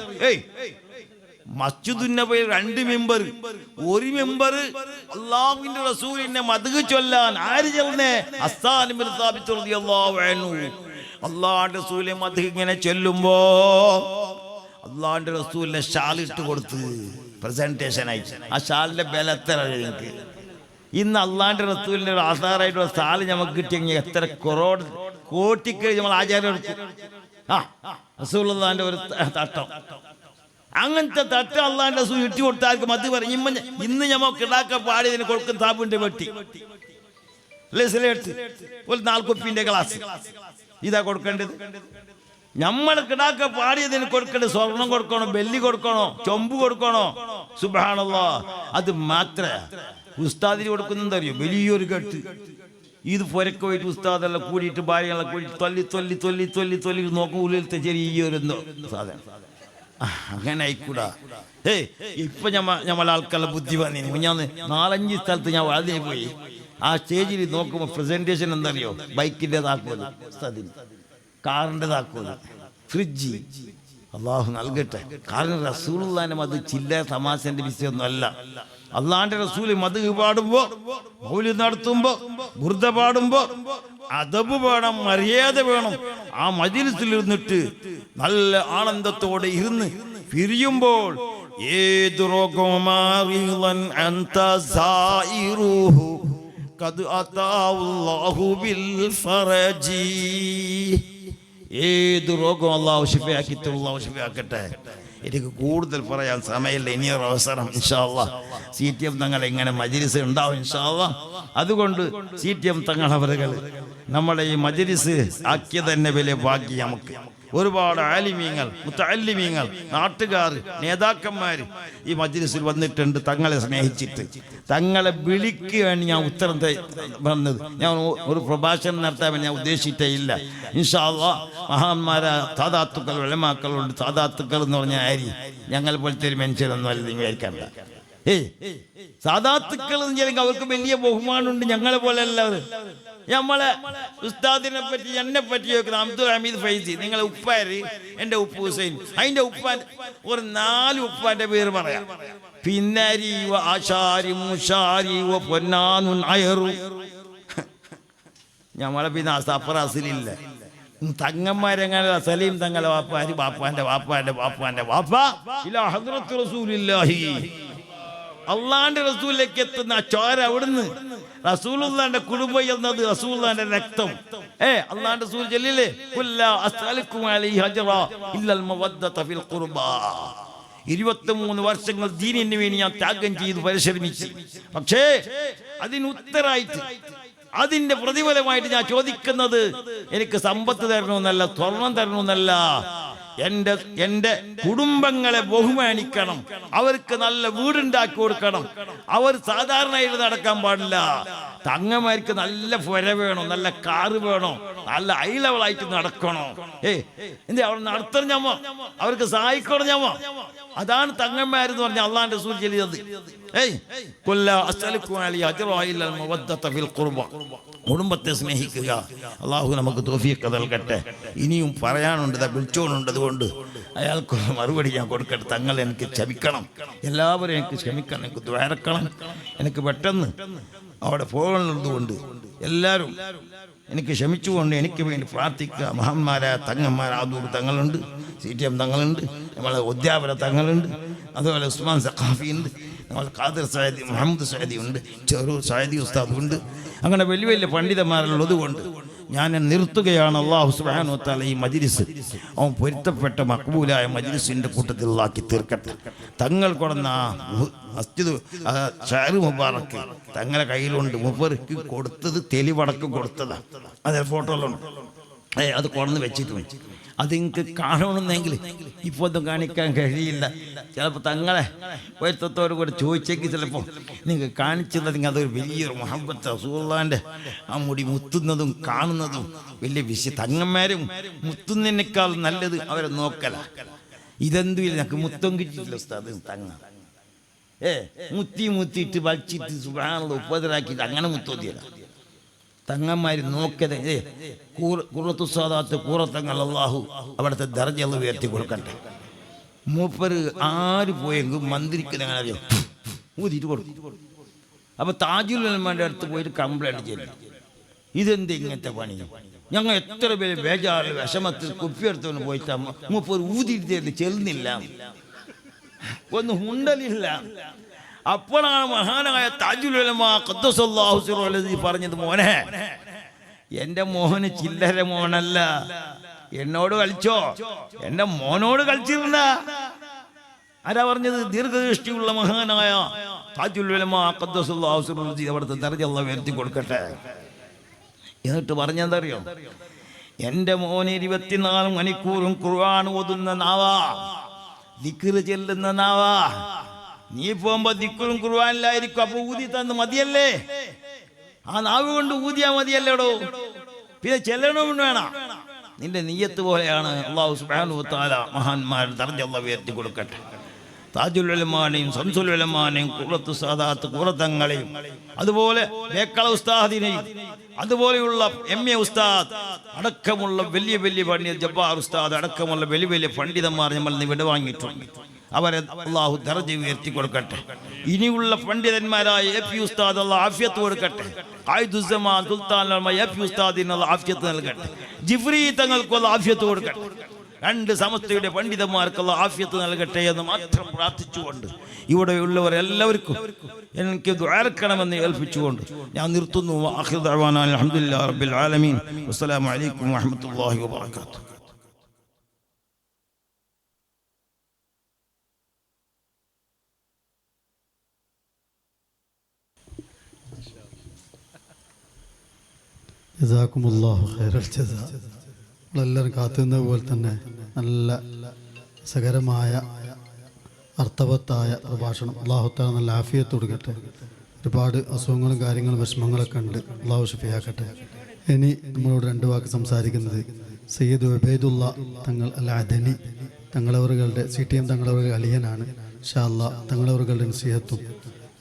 മസ്ജിദുൻ നബവിയിൽ 2 മെമ്പർ, ഒരു മെമ്പർ അള്ളാഹുവിന്റെ റസൂലിനെ മദ്ഹ് ചൊല്ലാൻ ആര് ചെന്നേ? ഹസ്സാൻ ഇബ്നു സാബിത്ത് റളിയല്ലാഹു അൻഹു. അള്ളാഹുവിന്റെ റസൂലിനെ മദ്ഹ് ഇങ്ങനെ ചൊല്ലുമ്പോ അള്ളാഹുവിന്റെ റസൂലിനെ ഷാൽ ഇട്ട് കൊടുത്ത് പ്രസന്റേഷൻ അയച്ചു. ആ ഷാലിന്റെ ബലം എത്ര എനിക്ക് ഇന്ന് അള്ളാഹിന്റെ റസൂലിന്റെ ഒരു ആധാറായിട്ടുള്ള ഷാല് നമുക്ക് കിട്ടിയെങ്കിൽ എത്ര കോടിക്ക് നമ്മൾ ആചാരം എടുക്കും. റസൂലുള്ളാഹിന്റെ ഒരു തട്ടം, അങ്ങനത്തെ തട്ടം അള്ളാഹിന്റെ റസൂൽ ഇട്ടി കൊടുത്താർക്ക് മദ്ഹ് പറയും. ഇന്ന് നമുക്ക് ഇടാക്ക പാടിയതിന് കൊടുക്കുന്ന താപ്പിന്റെ വെട്ടി ഒരു 4 കുപ്പിന്റെ ഗ്ലാസ് ഇതാ കൊടുക്കേണ്ടത്. നമ്മൾ കിടാക്ക പാടിയതിന് കൊടുക്കേണ്ടത് സ്വർണം കൊടുക്കണോ, വെള്ളി കൊടുക്കണോ, ചൊമ്പ് കൊടുക്കണോ? സുബ്ഹാനല്ലാഹ്. അത് മാത്രമേ ഉസ്താദിന് കൊടുക്കുന്നറിയോ? വലിയൊരു കെട്ട്. ഇത് പുരക്ക് പോയിട്ട് ഉസ്താദെല്ലാം കൂടിയിട്ട് ഭാര്യകളെ കൂടിയിട്ട് തൊല്ലി തൊല്ലി തൊല്ലി തൊല്ലി തൊല്ലി നോക്കും. ഉള്ളിലത്തെ ചെറിയൊരു എന്തോ സാധനം. അങ്ങനെ ആയിക്കൂടാ. ഇപ്പൊ ഞമ്മളെ ആൾക്കാരുടെ ബുദ്ധി വന്നിന്. ഞാൻ 4-5 സ്ഥലത്ത് ഞാൻ അതിന് പോയി. ആ സ്റ്റേജിൽ നോക്കുമ്പോ പ്രസന്റേഷൻ എന്തറിയോ? ബൈക്കിന്റെ താക്കോല്, കാറിന്റെ താക്കോല്, ഫ്രിഡ്ജ്. അള്ളാഹു നൽകട്ടെ. കാരണം റസൂലുള്ളാഹിന്റെ മദ്ഹ് ചില്ലറ തമാശന്റെ വിഷയമൊന്നും അല്ല. അള്ളാഹിന്റെ റസൂല് മദ്ഹ് പാടുമ്പോ, മൗലിദ് നടത്തുമ്പോ, ബുർദ പാടുമ്പോ അദബ് വേണം, മര്യാദ വേണം. ആ മജ്‌ലിസിൽ ഇരുന്നിട്ട് നല്ല ആനന്ദത്തോടെ ഇരുന്ന് പിരിയുമ്പോൾ ഏത് രോഗമാറിളൻ അൻത സായിറുഹു ഖദ് അതാല്ലാഹു ബിൽ ഫറജി. ഏത് രോഗം അള്ളാഹു ശിഫയാക്കി ശിഫയാക്കട്ടെ. എനിക്ക് കൂടുതൽ പറയാൻ സമയമില്ല. ഇനിയൊരു അവസരം ഇൻഷാ അല്ലാഹ് CTM തങ്ങൾ ഇങ്ങനെ മജ്‌ലിസ് ഉണ്ടാവും ഇൻഷാ അല്ലാഹ്. അതുകൊണ്ട് CTM തങ്ങളവരുകൾ നമ്മളെ ഈ മജ്‌ലിസ് ആക്കിയത് തന്നെ വലിയ ഭാഗ്യം നമുക്ക്. ഒരുപാട് ആലിമീങ്ങൾ, മുത്തഅല്ലിമീങ്ങൾ, നാട്ടുകാർ, നേതാക്കന്മാർ ഈ മജ്‌ലിസിൽ വന്നിട്ടുണ്ട്. തങ്ങളെ സ്നേഹിച്ചിട്ട് തങ്ങളെ വിളിക്കുകയാണ് ഞാൻ ഉത്തരം വന്നത്. ഞാൻ ഒരു പ്രഭാഷണം നടത്താൻ ഞാൻ ഉദ്ദേശിച്ചിട്ടേ ഇല്ല. ഇൻഷാ അല്ലാഹ് മഹാന്മാരാ സാദാത്തുക്കൾ, ഉലമാക്കളുണ്ട്. സാദാത്തുക്കൾ എന്ന് പറഞ്ഞാൽ ആരി ഞങ്ങൾ പോലത്തെ ഒരു മനുഷ്യരൊന്നും അല്ല നിങ്ങൾ വിചാരിക്കണ്ട. സാദാത്തുക്കൾ എന്ന് വെച്ചാൽ അവർക്ക് വലിയ ബഹുമാനമുണ്ട്. ഞങ്ങളെ പോലെ എല്ലാവരും നമ്മളെ ഉസ്താദിനെ പറ്റി എന്നെ പറ്റി ചോദിക്കുന്നത് അബ്ദുൽ ഹമീദ് ഫൈസി. നിങ്ങളെ ഉപ്പാര് എൻ്റെ ഉപ്പ് ഹുസൈൻ. അതിൻ്റെ ഉപ്പാൻ ഒരു 4 ഉപ്പാന്റെ പേര് പറയാം. പിന്നാരി ആശാരി മുഷാരി പൊന്നാനുൻ അയറു. നമ്മളെ പിന്നെ സഫറാസിലില്ല. തങ്ങന്മാരെങ്ങനെ സലീം തങ്ങളെ വാപ്പാര്, വാപ്പാന്റെ വാപ്പാന്റെ വാപ്പാന്റെ വാപ്പ ഇലാ ഹദ്റത്ത് റസൂലില്ലാഹി. അള്ളാന്റെ റസൂലിലേക്ക് എത്തുന്ന ചോര അവിടുന്ന്. റസൂലുള്ളാന്റെ കുടുംബം എന്നത് റസൂലുള്ളാന്റെ രക്തം. അള്ളാന്റെ റസൂൽ ചൊല്ലില്ലേ, ഖുല്ലാ അസ്അലുക്കും അലൈഹി അജ്റാ ഇല്ലൽ മവദ്ദത ഫിൽ ഖുർബാ. 23 വർഷങ്ങൾ ദീനിന് വേണ്ടി ഞാൻ ത്യാഗം ചെയ്തു പരിശ്രമിച്ചു. പക്ഷേ അതിന് ഉത്തരായിട്ട്, അതിന്റെ പ്രതിഫലമായിട്ട് ഞാൻ ചോദിക്കുന്നത് എനിക്ക് സമ്പത്ത് തരണമെന്നല്ല, സ്വർണം തരണമെന്നല്ല, എൻ്റെ കുടുംബങ്ങളെ ബഹുമാനിക്കണം, അവർക്ക് നല്ല വീടുണ്ടാക്കി കൊടുക്കണം. അവർ സാധാരണയായിട്ട് നടക്കാൻ പാടില്ല. തങ്ങന്മാർക്ക് നല്ല പുര വേണം, നല്ല കാറ് വേണം, നല്ല ഹൈ ലെവലായിട്ട് നടക്കണോ. എന്ത് അവർ നടത്തണം ഞമ്മ, അവർക്ക് സഹായിക്കണം ഞമ്മ. അതാണ് തങ്ങന്മാരെന്ന് പറഞ്ഞ അള്ളാന്റെ റസൂൽ ചെയ്തത്. കുടുംബത്തെ സ്നേഹിക്കുക. അള്ളാഹു നമുക്ക് തൗഫീഖ് നൽകട്ടെ. ഇനിയും പറയാനുണ്ട്, വിളിച്ചോണുണ്ട്. അതുകൊണ്ട് അയാൾക്ക് മറുപടി ഞാൻ കൊടുക്കട്ടെ. തങ്ങൾ എനിക്ക് ക്ഷമിക്കണം, എല്ലാവരും എനിക്ക് ക്ഷമിക്കണം, എനിക്ക് ദ്വാരക്കണം. എനിക്ക് പെട്ടെന്ന് അവിടെ പോകണത് കൊണ്ട് എല്ലാവരും എനിക്ക് ക്ഷമിച്ചുകൊണ്ട് എനിക്ക് വേണ്ടി പ്രാർത്ഥിക്കുക. മഹാന്മാരായ തങ്ങന്മാർ ആദൂർ തങ്ങളുണ്ട്, CTM തങ്ങളുണ്ട്, നമ്മളെ ഉദ്യാപന തങ്ങളുണ്ട്, അതുപോലെ ഉസ്മാൻ സഖാഫി ഉണ്ട്, നമ്മൾ ഖാദിർ സഅദി, മുഹമ്മദ് സഅദി ഉണ്ട്, ചെറൂർ സഅദി ഉസ്താദ് ഉണ്ട്. അങ്ങനെ വലിയ വലിയ പണ്ഡിതന്മാരുള്ളത് കൊണ്ട് ഞാൻ നിർത്തുകയാണ്. അല്ലാഹു സുബ്ഹാനഹു വ തആല ഈ മജ്ലിസ് അവൻ പൊരുത്തപ്പെട്ട മഖ്ബൂലായ മജ്ലിസിന്റെ കൂട്ടത്തിൽ ആക്കി തീർക്കട്ടെ. തങ്ങൾ കൊടുന്ന മസ്ജിദ് ഷാരി മുബാറക്ക് തങ്ങളെ കയ്യിലുണ്ട്. മുബാറക്ക് കൊടുത്തത് തെളിവടക്ക് കൊടുത്തതാണ്. അതേ ഫോട്ടോയിലുണ്ട്. അത് കൊണ്ടു വെച്ചിട്ടുണ്ട്. അത് നിങ്ങൾക്ക് കാണണമെന്നെങ്കിൽ ഇപ്പോൾ ഒന്നും കാണിക്കാൻ കഴിയില്ല. ചിലപ്പോൾ തങ്ങളെ പൊരുത്തത്തോട് കൂടെ ചോദിച്ചെങ്കിൽ ചിലപ്പോൾ നിങ്ങൾ കാണിച്ചില്ലെങ്കിൽ അതൊരു വലിയൊരു മുഹബ്ബത്ത്. റസൂലുള്ളാഹിന്റെ ആ മുടി മുത്തുന്നതും കാണുന്നതും വലിയ വിഷയം. തങ്ങന്മാരും മുത്തുന്നതിനേക്കാൾ നല്ലത് അവരെ നോക്കല. ഇതെന്തുമില്ല, ഞങ്ങൾക്ക് മുത്തം കിട്ടിയിട്ടില്ല ഉസ്താദ്. തങ്ങ മുത്തിയിട്ട് വലിച്ചിട്ട് സുബ്ഹാനല്ലാഹ് ഉപദ്രാക്കിയിട്ട് അങ്ങനെ മുത്തോതിയല്ല. തങ്ങന്മാർ നോക്കത് ഖുറത്തു സാദാത്ത് കൂറത്തങ്ങൾ അല്ലാഹു അവിടുത്തെ ദർജ ഉയർത്തി കൊടുക്കട്ടെ. മൂപ്പര് ആര് പോയെങ്കിൽ മന്ത്രിക്ക് അങ്ങനെ അറിയാം ഊതിയിട്ട് കൊടുക്കും. അപ്പൊ താജുൽ ഉലമാന്റെ അടുത്ത് പോയിട്ട് കംപ്ലൈന്റ് ചെയ്തു, ഇതെന്ത് ഇങ്ങനത്തെ പണി? ഞങ്ങൾ എത്ര പേര് ബേജാറിൽ വിഷമത്തിൽ കുപ്പിയെടുത്തവന് പോയിട്ട് മൂപ്പര് ഊതിയിട്ട് ചെല്ലുന്നില്ല, ഒന്നും ഉണ്ടലില്ല. അപ്പോഴാണ് മഹാനായ താജുൽ ഉലമാ ഖദ്ദസല്ലാഹു സിറഹു പറഞ്ഞത്, മോനെ എൻ്റെ മോന് ചില്ലര മോനല്ല, എന്നോട് കളിച്ചോ, എൻ്റെ മോനോട് കളിച്ചിരുന്ന. ആരാ പറഞ്ഞത്? ദീർഘദൃഷ്ടിയുള്ള മഹാനായ താജുൽ ഉലമാ ഖദ്ദസല്ലാഹു സിറഹു അവിടുത്തെ ദർജ അല്ലാഹു ഉയർത്തി കൊടുക്കട്ടെ. എന്നിട്ട് പറഞ്ഞെന്തറിയോ? എൻ്റെ മോന് 24 മണിക്കൂറും ഖുർആൻ ഓതുന്ന നാവാ, ദിക്ർ ചെല്ലുന്ന നാവാ. നീ പോകുമ്പോ ദിക്റും ഖുർആനിലായിരിക്കും, അപ്പൊ ഊതി തന്ന് മതിയല്ലേ? ആ നാവ് കൊണ്ട് ഊതിയാ മതിയല്ലേടോ, പിന്നെ ചെല്ലണമെന്ന് വേണം. നിന്റെ നിയ്യത്ത് പോലെയാണ്. അല്ലാഹു സുബ്ഹാനഹു വ തആല മഹാന്മാർ ദർജ അല്ലാഹു ഉയർത്തി കൊടുക്കട്ടെ. താജുൽ ഉലമാനെയും ശംസുൽ ഉലമാനെയും ഖുറത്തു സാദാത്ത് ഖുറതങ്ങളെയും അതുപോലെ ബേക്കള ഉസ്താദിനെയും അതുപോലെയുള്ള MA ഉസ്താദ് അടക്കമുള്ള വലിയ വലിയ പണ്ഡിത ജബ്ബാർ ഉസ്താദ് അടക്കമുള്ള വലിയ വലിയ പണ്ഡിതന്മാർ നമ്മൾ ഇവിടെ വാങ്ങിയിട്ടുണ്ട്. അവരെ അല്ലാഹു ദർജ ഉയർത്തി കൊടുക്കട്ടെ. ഇനിയുള്ള പണ്ഡിതന്മാരായ AP ഉസ്താദ് അല്ലാഹു ആഫിയത്ത് കൊടുക്കട്ടെ. ഖായിദുസ്സമാൻ സുൽത്താൻ AP ഉസ്താദിന് അല്ലാഹു ആഫിയത്ത് നൽകട്ടെ. ജിഫ്രി തങ്ങൾക്ക് അല്ലാഹു ആഫിയത്ത് കൊടുക്കട്ടെ. രണ്ട് സമസ്തയുടെ പണ്ഡിതന്മാർക്ക് അല്ലാഹു ആഫിയത്ത് നൽകട്ടെ എന്ന് മാത്രം പ്രാർത്ഥിച്ചുകൊണ്ട് ഇവിടെയുള്ളവരെല്ലാവർക്കും എനിക്ക് ദുആർക്കണമെന്ന് ഏൽപ്പിച്ചുകൊണ്ട് ഞാൻ നിർത്തുന്നു. ആഖിറു ദഅവാനാ അൽഹംദുലില്ലാഹി റബ്ബിൽ ആലമീൻ. വസ്സലാമു അലൈക്കും വറഹ്മത്തുള്ളാഹി വബറകാതുഹു. ജസാക്കുമുല്ലാഹു ഖൈറൽ ജസാ. നമ്മളെല്ലാവരും കാത്തുനിന്ന പോലെ തന്നെ നല്ല രസകരമായ അർത്ഥവത്തായ പ്രഭാഷണം. അല്ലാഹു തആല നല്ല ആഫിയത്ത് കൊടുക്കട്ടെ. ഒരുപാട് അസുഖങ്ങളും കാര്യങ്ങളും വിഷമങ്ങളൊക്കെ ഉണ്ട്, അല്ലാഹു ശിഫയാക്കട്ടെ. ഇനി നമ്മളോട് 2 വാക്ക് സംസാരിക്കുന്നത് സയ്യിദ് ഉബൈദുള്ള തങ്ങൾ അൽ അദനി തങ്ങളവറുകളുടെ CTM തങ്ങളവറുകളുടെ അലിയനാണ്. ഇൻഷാ അല്ലാഹ് തങ്ങളവറുകളുടെ നസീഹത്തും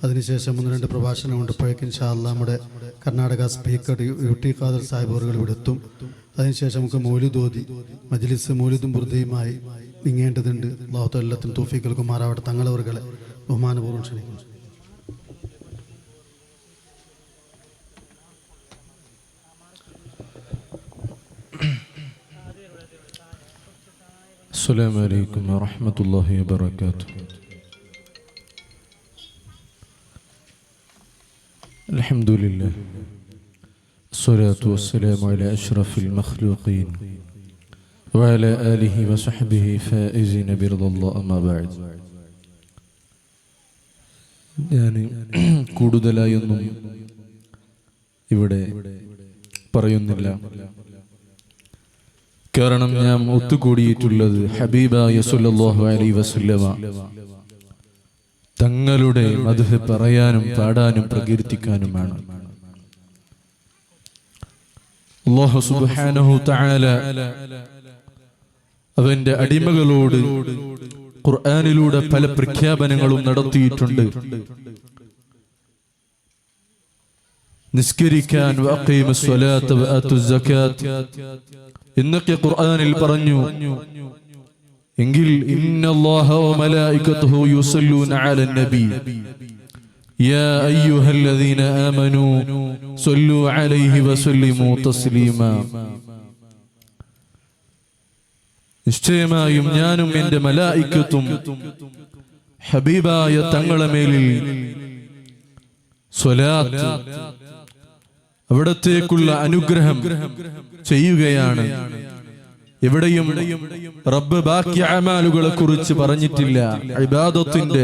അതിനുശേഷം 1-2 പ്രഭാഷണമുണ്ട്. ഇപ്പോഴേക്കും ഇൻഷാ അല്ലാഹ് നമ്മുടെ കർണാടക സ്പീക്കർ UT ഖാദർ സാഹിബ് അവറുകൾ വിടുത്തും. അതിനുശേഷം നമുക്ക് മൗലിദ് ഓതി മജ്ലിസ് മൗലിദും ബുർദയുമായി നീങ്ങേണ്ടതുണ്ട്. അല്ലാഹു തആല എല്ലാത്തിനും തൗഫീഖ് നൽകുമാറാവട്ടെ. തങ്ങളവറുകളെ ബഹുമാനപൂർവ്വം ക്ഷണിക്കുന്നു. അസ്സലാമു അലൈക്കും വറഹ്മത്തുള്ളാഹി വബറകാതുഹു. അൽഹംദുലില്ലാഹ് അസ്സലാത്തു വസ്സലാമു അലാ അഷ്റഫിൽ മഖ്ലൂഖീൻ വഅലാ ആലിഹി വസഹ്ബിഹി ഫായിസീന ബിർദല്ലാഹി അമ്മാ ബഅദ്. ഞാൻ കൂടുതലായൊന്നും ഇവിടെ പറയുന്നില്ല. കാരണം ഞാൻ ഒത്തുകൂടിയിട്ടുള്ളത് ഹബീബായ സല്ലല്ലാഹു അലൈഹി വസല്ലമ തങ്ങളുടെ മദ്ഹ് പറയാനും പാടാനും പ്രകീർത്തിക്കാനുമാണ്. അല്ലാഹു സുബ്ഹാനഹു തആല അവന്റെ അടിമകളോട് ഖുർആനിലൂടെ പല പ്രഖ്യാപനങ്ങളും നടത്തിയിട്ടുണ്ട്. നിസ്കരിക്കാൻ വഅഖീമുസ് സ്വലാത്ത വആതുസ് സകാത്ത് എന്നൊക്കെ ഖുർആനിൽ പറഞ്ഞു. എങ്കിൽ ഇന്നല്ലാഹ വ മലായികതുഹു യുസല്ലൂന അലൻ നബി യാ അയ്യുഹല്ലദീന ആമനൂ സ്വല്ലൂ അലൈഹി വസല്ലിമൂ തസ്ലീമാ. നിശ്ചയമായും ഞാനും എന്റെ മലായികത്തും ഹബീബായ തങ്ങളുടെ മേലിൽ സ്വലാത്ത് അവിടത്തേക്കുള്ള അനുഗ്രഹം ചെയ്യുകയാണ്. എവിടെയും റബ്ബ് ബാക്കി അമാലുകളെ കുറിച്ച് പറഞ്ഞിട്ടില്ല. ഇബാദത്തിന്റെ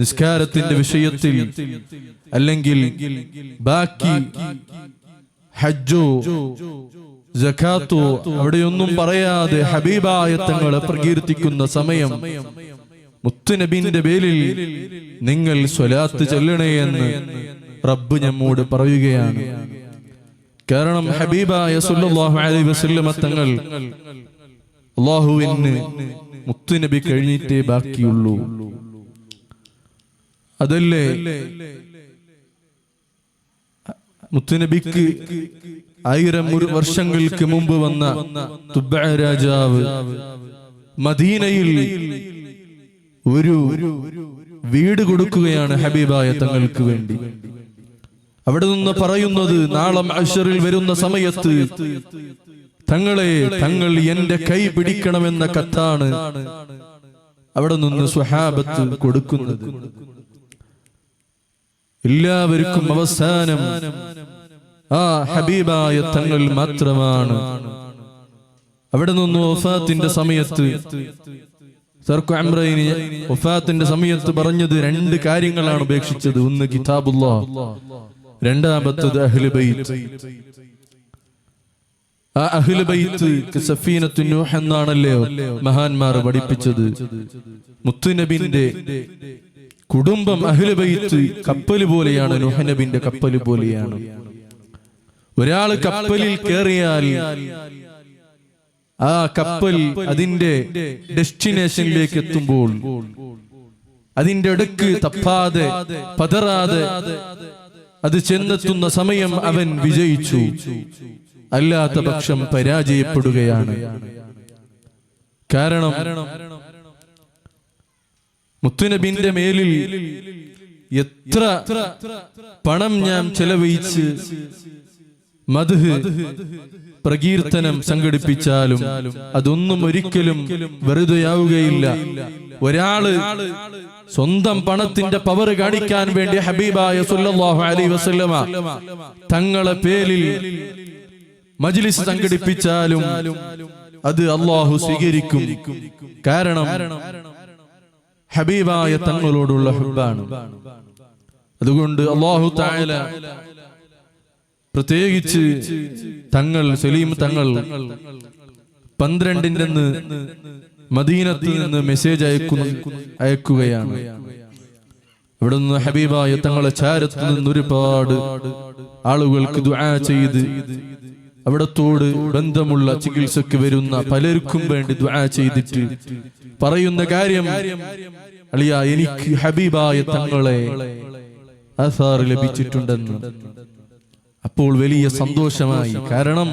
നിസ്കാരത്തിന്റെ വിഷയത്തിൽ അല്ലെങ്കിൽ ബാക്കി ഹജ്ജോ സകാത്തോ അവിടെയൊന്നും പറയാതെ ഹബീബായ തങ്ങളെ പ്രകീർത്തിക്കുന്ന സമയം മുത്തുനബിന്റെ പേരിൽ നിങ്ങൾ സ്വലാത്ത് ചൊല്ലണേ എന്ന് റബ്ബ് നമ്മോട് പറയുകയാണ്. കാരണം ഹബീബായ സല്ലല്ലാഹു അലൈഹി വസല്ലമ തങ്ങൾ അല്ലാഹുവിന് മുത്തുനബി കഴിഞ്ഞിട്ടേ ബാക്കിയുള്ളൂ. അതല്ലേ മുത്തുനബിക്ക് 1000 വർഷങ്ങൾക്ക് മുമ്പ് വന്ന തുബ്ബഅ രാജാവ് മദീനയിൽ ഒരു വീട് കൊടുക്കുകയാണ് ഹബീബായ തങ്ങൾക്ക് വേണ്ടി. അവിടെ നിന്ന് പറയുന്നത്, നാളെ മഹ്ശറിൽ വരുന്ന സമയത്ത് തങ്ങൾ എന്റെ കൈ പിടിക്കണമെന്ന കത്താണ് അവിടെ നിന്ന് സ്വഹാബത്ത് കൊടുക്കുന്നത്. എല്ലാവർക്കും അവസാനം ആ ഹബീബായ തങ്ങൾ മാത്രമാണ്. അവിടെ നിന്ന് വഫാത്തിന്റെ സമയത്ത് വഫാത്തിന്റെ സമയത്ത് പറഞ്ഞത് 2 കാര്യങ്ങളാണ് ഉപേക്ഷിച്ചത്. ഒന്ന് കിതാബുല്ലാഹ്, രണ്ടാമത്തത് അഹ്ലു ബൈത്ത്. ആ അഹ്ലു ബൈത്ത് സഫീനത്തു നൂഹ് എന്നാണല്ലോ മഹാന്മാർ പഠിപ്പിച്ചത്. മുത്തുനബിന്റെ കുടുംബം അഹ്ലു ബൈത്ത് കപ്പൽ പോലെയാണ്, നൂഹ് നബിന്റെ കപ്പൽ പോലെയാണ്. ഒരാൾ കപ്പലിൽ കയറിയാൽ ആ കപ്പൽ അതിന്റെ ഡെസ്റ്റിനേഷനിലേക്ക് എത്തുമ്പോൾ അതിന്റെ അടുക്ക് തപ്പാതെ പതറാതെ അത് ചെന്നെത്തുന്ന സമയം അവൻ വിജയിച്ചു, അല്ലാത്ത പക്ഷം പരാജയപ്പെടുകയാണ്. കാരണം മുത്തുനബിന്റെ മേലിൽ എത്ര പണം ഞാൻ ചെലവഴിച്ച് മദ്ഹ് പ്രകീർത്തനം സംഘടിപ്പിച്ചാലും അതൊന്നും ഒരിക്കലും വെറുതെയാവുകയില്ല. ഒരാള് സ്വന്തം പണത്തിന്റെ പവർ കാണിക്കാൻ വേണ്ടി ഹബീബായ സല്ലല്ലാഹു അലൈഹി വസല്ലമ തങ്ങളെ പേരിൽ മജ്ലിസ് സംഘടിപ്പിച്ചാലും അത് അല്ലാഹു സ്വീകരിക്കും. കാരണം ഹബീബായ തങ്ങളോടുള്ള ഹുബ്ബാണ്. അതുകൊണ്ട് അല്ലാഹു തആല പ്രത്യേകിച്ച് തങ്ങൾ സലീം തങ്ങൾ 12 മദീനത്ത് നിന്ന് മെസ്സേജ് അയക്കുകയാണ്. അവിടെ നിന്ന് ഹബീബായ തങ്ങളെ ചാരത്ത് നിന്ന് ഒരുപാട് ആളുകൾക്ക് ദുആ ചെയ്ത് അവിടത്തോട് ബന്ധമുള്ള ചികിത്സക്ക് വരുന്ന പലർക്കും വേണ്ടി ദുആ ചെയ്തിട്ട് പറയുന്ന കാര്യം, അളിയാ എനിക്ക് ഹബീബായ തങ്ങളെ ആസാർ ലഭിച്ചിട്ടുണ്ടെന്ന്. അപ്പോൾ വലിയ സന്തോഷമായി. കാരണം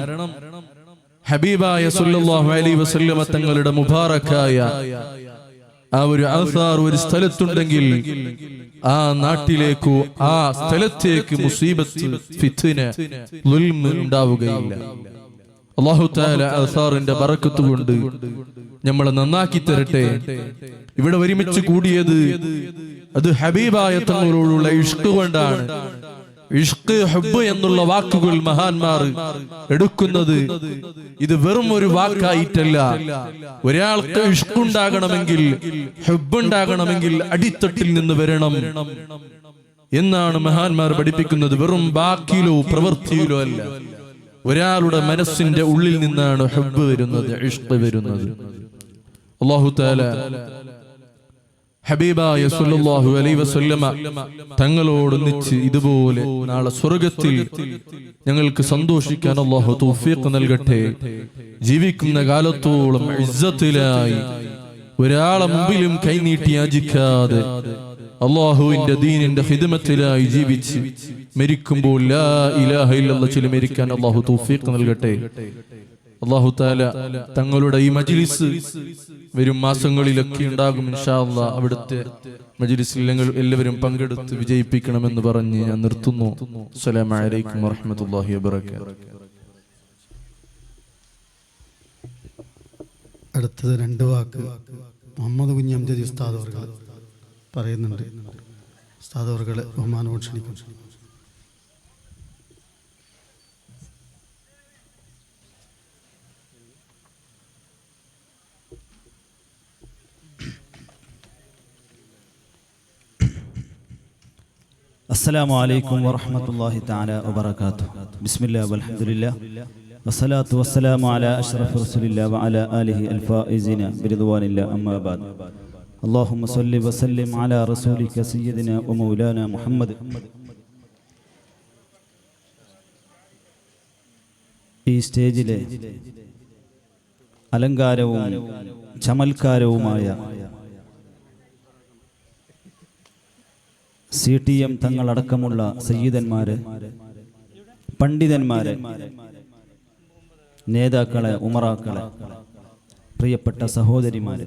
ഹബീബായ സല്ലല്ലാഹു അലൈഹി വസല്ലമ തങ്ങളുടെ മുബാറക്കായ ആ ഒരു ആസാർ ഒരു സ്ഥലത്തുണ്ടെങ്കിൽ ആ നാട്ടിലേക്കോ ആ സ്ഥലത്തേക്ക് മുസീബത്ത്, ഫിത്ന, ദുൽമ് ഉണ്ടാവുകയില്ല. അല്ലാഹു തആല ആസാറിന്റെ ബറക്കത്ത് കൊണ്ട് നമ്മളെ നന്നാക്കി തരട്ടെ. ഇവിടെ ഒരുമിച്ച് കൂടിയത് അത് ഹബീബായ തങ്ങളോടുള്ള ഇഷ്ക് കൊണ്ടാണ്. ഇഷ്ക്, ഹുബ്ബ് എന്നുള്ള വാക്കുകൾ മഹാന്മാർ എടുക്കുന്നത് ഇത് വെറും ഒരു വാക്കായിട്ടല്ല. ഒരാൾക്ക് ഇഷ്ക് ഉണ്ടാകണമെങ്കിൽ, ഹുബ്ബ് ഉണ്ടാകണമെങ്കിൽ അടിത്തട്ടിൽ നിന്ന് വരണം എന്നാണ് മഹാന്മാർ പഠിപ്പിക്കുന്നത്. വെറും വാക്കിലോ പ്രവൃത്തിയിലോ അല്ല. ഒരാളുടെ മനസ്സിന്റെ ഉള്ളിൽ നിന്നാണ് ഹബ്ബ് വരുന്നത്, ഇഷ്ഖ് വരുന്നത്. അല്ലാഹു തആല ഹബീബായ സല്ലല്ലാഹു അലൈഹി വസല്ലമ തങ്ങളോടൊന്നിച്ച് ഇതുപോലെ നാളെ സ്വർഗത്തിൽ ഞങ്ങൾക്ക് സന്തോഷിക്കാൻ അല്ലാഹു തൗഫീഖ് നൽകട്ടെ. ജീവിക്കുന്ന കാലത്തോളം ഇസ്സത്തിലായി ഒരാളെ മുമ്പിലും കൈനീട്ടി യാചിക്കാതെ അല്ലാഹുവിന്റെ ദീനിന്റെ ഖിദ്മത്തിലായി ജീവിച്ച് മരിക്കുമ്പോൾ ലാ ഇലാഹ ഇല്ലല്ലാഹ് ചൊല്ലി മരിക്കാൻ അല്ലാഹു തൗഫീഖ് നൽകട്ടെ. അല്ലാഹു തആല തങ്ങളുടെ ഈ മജ്ലിസ് വരും മാസങ്ങളിലൊക്കെ ഉണ്ടാകും ഇൻഷാ അല്ലാഹ്. അവിടുത്തെ മജ്ലിസിൽ എല്ലാവരും പങ്കെടുത്ത് വിജയിപ്പിക്കണമെന്ന് പറഞ്ഞ് ഞാൻ നിർത്തുന്നു. അസ്സലാമു അലൈക്കും വറഹ്മത്തുള്ളാഹി വബറകാതുഹു. അടുത്തത് 2 വാക്ക് മുഹമ്മദ് കുഞ്ഞി അംജദി ഉസ്താദ് അവർകൾ പറയുന്നുണ്ട്. ഉസ്താദ് അവർകളെ ബഹുമാനവും ക്ഷണിക്കുന്നു. السلام عليكم ورحمة الله تعالى وبركاته. بسم الله والحمد لله والصلاة والسلام على أشرف رسول الله وعلى آله الفائزين برضوان الله. أما بعد اللهم صل وسلم على رسولك سيدنا ومولانا محمد. ഈ സ്റ്റേജിലെ അലങ്കാരവും ചമൽക്കാരവുമായ CTM തങ്ങളടക്കമുള്ള സയ്യിദന്മാരെ, പണ്ഡിതന്മാരെ, നേതാക്കളെ, ഉമറാക്കളെ, പ്രിയപ്പെട്ട സഹോദരിമാരെ,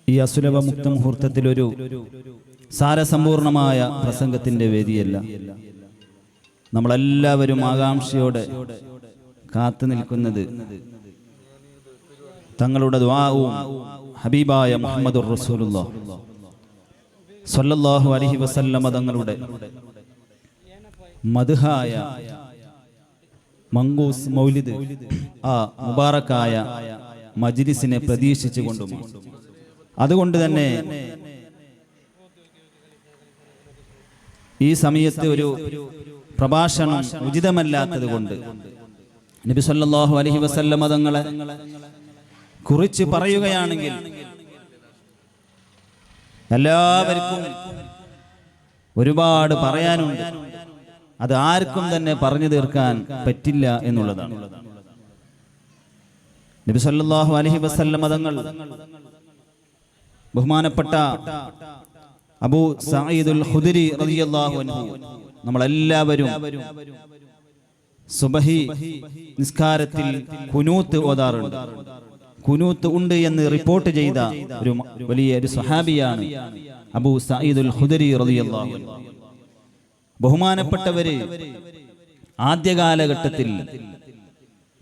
ഈ അസുലഭ മുക്ത മുഹൂർത്തത്തിൽ ഒരു സാരസമ്പൂർണമായ പ്രസംഗത്തിന്റെ വേദിയല്ല. നമ്മളെല്ലാവരും ആകാംക്ഷയോടെ കാത്തു നിൽക്കുന്നത് തങ്ങളുടെ ദുആവും ഹബീബായ മുഹമ്മദുർ റസൂലുള്ളാഹ് സ്വല്ലല്ലാഹു അലൈഹി വസല്ലമ തങ്ങളുടെ മദ്ഹായ മങ്കൂസ് മൗലിദ്, ആ മുബാറക്കായ മജ്ലിസിനെ പ്രതീക്ഷിച്ചുകൊണ്ടും അതുകൊണ്ട് തന്നെ ഈ സമയത്ത് ഒരു പ്രഭാഷണം ഉചിതമല്ലാത്തത് കൊണ്ട് നബി സല്ലല്ലാഹു അലൈഹി വസല്ലമ തങ്ങളെ കുറിച്ച് പറയുകയാണെങ്കിൽ എല്ലാവർക്കും ഒരുപാട് പറയാനുണ്ട്. അത് ആർക്കും തന്നെ പറഞ്ഞു തീർക്കാൻ പറ്റില്ല എന്നുള്ളതാണ്. നബി സല്ലല്ലാഹു അലൈഹി വസല്ലമ തങ്ങൾ ബഹുമാനപ്പെട്ട അബൂ സഈദുൽ ഖുദരി റളിയല്ലാഹു അൻഹു നമ്മളെല്ലാവരും സുബഹി നിസ്കാരത്തിൽ കുനൂത്ത് ഓതാറുണ്ട്. കുനൂത്ത് ഉണ്ട് എന്ന് റിപ്പോർട്ട് ചെയ്ത ഒരു വലിയൊരു സ്വഹാബിയാണ് അബൂ സഈദുൽ ഖുദരി റളിയല്ലാഹു അൻഹു. ബഹുമാനപ്പെട്ടവര് ആദ്യകാലഘട്ടത്തിൽ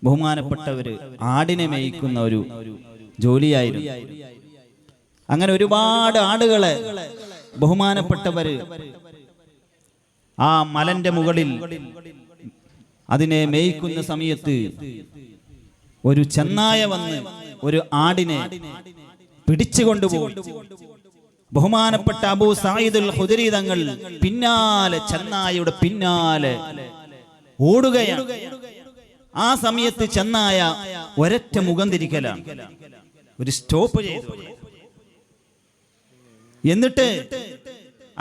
ബഹുമാനപ്പെട്ടവര് ആടിനെ മേയ്ക്കുന്ന ഒരു ജോലിയായിരുന്നു. അങ്ങനെ ഒരുപാട് ആടുകളെ ബഹുമാനപ്പെട്ടവര് ആ മലന്റെ മുകളിൽ അതിനെ മേയ്ക്കുന്ന സമയത്ത് ഒരു ചെന്നായ വന്ന് ഒരു ആടിനെ പിടിച്ചുകൊണ്ടുപോയി. ബഹുമാനപ്പെട്ട അബൂ സഈദുൽ ഖുദരി തങ്ങൾ പിന്നാലെ, ചെന്നായയുടെ പിന്നാലെ ഓടുകയാണ്. ആ സമയത്ത് ചെന്നായ ഒരൊറ്റ മുഖം തിരിക്കലാണ്, ഒരു സ്റ്റോപ്പ് ചെയ്തു. എന്നിട്ട്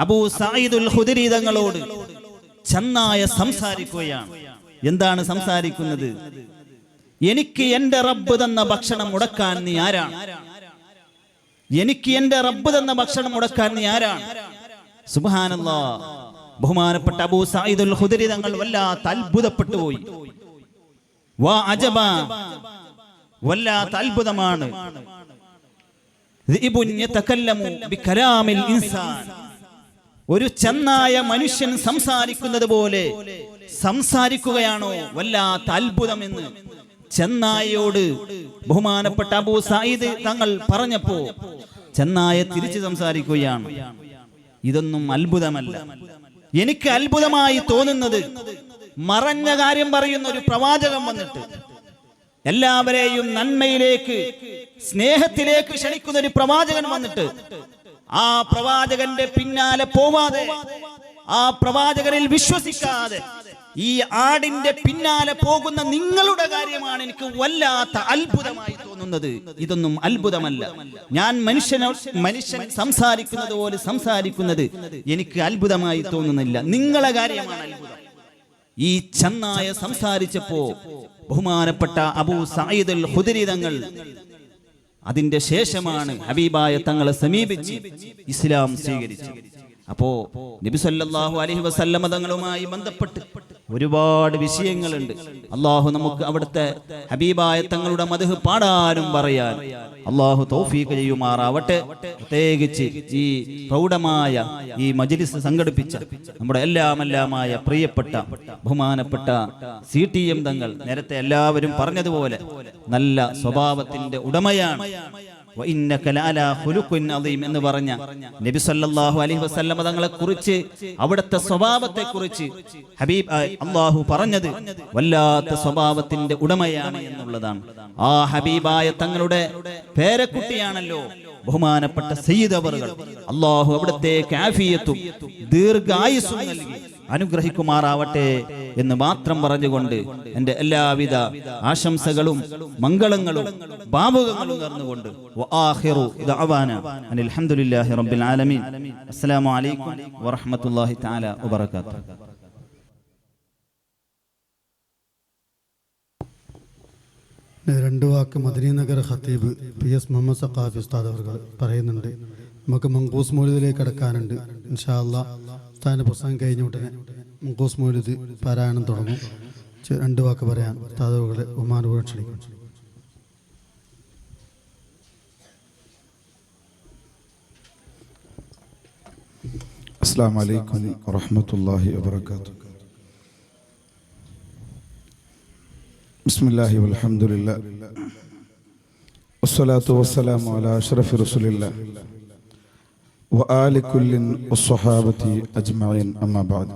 അബൂ സഈദുൽ ഖുദരി തങ്ങളോട് ചെന്നായ സംസാരിക്കുകയാണ്. എന്താണ് സംസാരിക്കുന്നത്? എനിക്ക് എന്റെ റബ്ബ് തന്ന ഭക്ഷണം മുടക്കാൻ നീ ആരാണ്? എനിക്ക് എന്റെ റബ്ബ് തന്ന ഭക്ഷണം മുടക്കാൻ നീ ആരാണ്? സുബ്ഹാനല്ലാഹ്. ബഹുമാനപ്പെട്ട അബൂ സഈദുൽ ഖുദരി തങ്ങൾ വല്ലാത്ത അത്ഭുതപ്പെട്ടു പോയി. വാ അജബ, വല്ലാത്ത അത്ഭുതമാണ്. ദിബുൻ യതകല്ലമു ബികലാമിൽ ഇൻസാൻ, ഒരു ചെന്നായ മനുഷ്യൻ സംസാരിക്കുന്നത് പോലെ സംസാരിക്കുകയാണോ? വല്ലാത്ത അത്ഭുതമെന്ന് ചെന്നായയോട് ബഹുമാനപ്പെട്ട അബൂ സഈദ് തങ്ങൾ പറഞ്ഞപ്പോ ചെന്നായ തിരിച്ചു സംസാരിക്കുകയാണ്. ഇതൊന്നും അത്ഭുതമല്ല. എനിക്ക് അത്ഭുതമായി തോന്നുന്നത് മറഞ്ഞ കാര്യം പറയുന്ന ഒരു പ്രവാചകൻ വന്നിട്ട് എല്ലാവരെയും നന്മയിലേക്ക്, സ്നേഹത്തിലേക്ക് ക്ഷണിക്കുന്ന ഒരു പ്രവാചകൻ വന്നിട്ട് ആ പ്രവാചകന്റെ പിന്നാലെ പോവാതെ, ആ പ്രവാചകനിൽ വിശ്വസിക്കാതെ ഈ ആടിന്റെ പിന്നാലെ പോകുന്ന നിങ്ങളുടെ കാര്യമാണ് എനിക്ക് വല്ലാത്ത അത്ഭുതമായി തോന്നുന്നത്. ഇതൊന്നും അത്ഭുതമല്ല. ഞാൻ മനുഷ്യൻ സംസാരിക്കുന്നത് പോലെ സംസാരിക്കുന്നത് എനിക്ക് അത്ഭുതമായി തോന്നുന്നില്ല. നിങ്ങളെ കാര്യമാണ് അത്ഭുതം. ഈ ചെന്നായ സംസാരിച്ചപ്പോ ബഹുമാനപ്പെട്ട അബൂ സഈദ് അൽ ഖുദരി തങ്ങൾ അതിന്റെ ശേഷമാണ് ഹബീബായ തങ്ങളെ സമീപിച്ച് ഇസ്ലാം സ്വീകരിച്ചു. അപ്പോ നബി സല്ലല്ലാഹു അലൈഹി വസല്ലമ തങ്ങളുമായി ബന്ധപ്പെട്ട് ഒരുപാട് വിഷയങ്ങളുണ്ട്. അള്ളാഹു നമുക്ക് അവിടുത്തെ ഹബീബായ തങ്ങളുടെ മദ്ഹ് പാടാനും പറയാൻ അള്ളാഹു തൗഫീഖ് ചെയ്യുമാറാവട്ടെ. പ്രത്യേകിച്ച് ഈ പ്രൗഢമായ ഈ മജ്ലിസ് സംഘടിപ്പിച്ച നമ്മുടെ എല്ലാമായ പ്രിയപ്പെട്ട ബഹുമാനപ്പെട്ട CTM തങ്ങൾ നേരത്തെ എല്ലാവരും പറഞ്ഞതുപോലെ നല്ല സ്വഭാവത്തിന്റെ ഉടമയാണ്. എന്ന് പറഞ്ഞ നബി സല്ലല്ലാഹു അലൈഹി വസല്ലമ തങ്ങളെ കുറിച്ച് അവിടുത്തെ സ്വഭാവത്തെ കുറിച്ച് ഹബീബ് അല്ലാഹു പറഞ്ഞത് വല്ലാത്ത സ്വഭാവത്തിന്റെ ഉടമയാണ് എന്നുള്ളതാണ്. ആ ഹബീബായ തങ്ങളുടെ പേരക്കുട്ടിയാണല്ലോ ബഹുമാനപ്പെട്ട സയ്യിദ് അവറുകൾ. അല്ലാഹു അവിടുത്തേക്ക് ആഫിയത്തും ദീർഘായുസ്സും നൽകി അനുഗ്രഹിക്കുമാറാവട്ടെ എന്ന് മാത്രം പറഞ്ഞുകൊണ്ട് എൻ്റെ എല്ലാവിധ ആശംസകളും മംഗളങ്ങളും ഭാവുകങ്ങളും നേർന്നുകൊണ്ട് വആഖിറു ദഅവാന അനിൽ ഹംദുലില്ലാഹി റബ്ബിൽ ആലമീൻ. അസ്സലാമു അലൈക്കും വറഹ്മത്തുള്ളാഹി തആല വബറകാതുഹു. രണ്ട് വാക്ക് മദനി നഗർ ഖത്തീബ് PS മുഹമ്മദ് സഖാഫി ഉസ്താദ് അവർ പറയുന്നുണ്ട്. നമുക്ക് മങ്കൂസ് മൗലിദിലേക്ക് കടക്കാനുണ്ട്. ഇൻഷാ അല്ലാഹ് ഉസ്താദിന്റെ പ്രസംഗം കഴിഞ്ഞ ഉടനെ മങ്കൂസ് മൗലിദ് പാരായണം തുടങ്ങും. രണ്ട് വാക്ക് പറയാൻ ഉസ്താദുകളെ ബഹുമാനപൂർവ്വം ക്ഷണിക്കുന്നു. അസ്സലാമു അലൈക്കും വറഹ്മത്തുള്ളാഹി വബറകാതുഹു. ബിസ്മില്ലാഹി വൽഹംദുലില്ലാഹ് വസ്സലാത്തു വസ്സലാമു അലാ അഷ്റഫി റസൂലില്ലാഹ് വആലി കുല്ലിൻ വസ്സഹാബത്തി അജ്മഈൻ അമ്മാ ബഅദ്.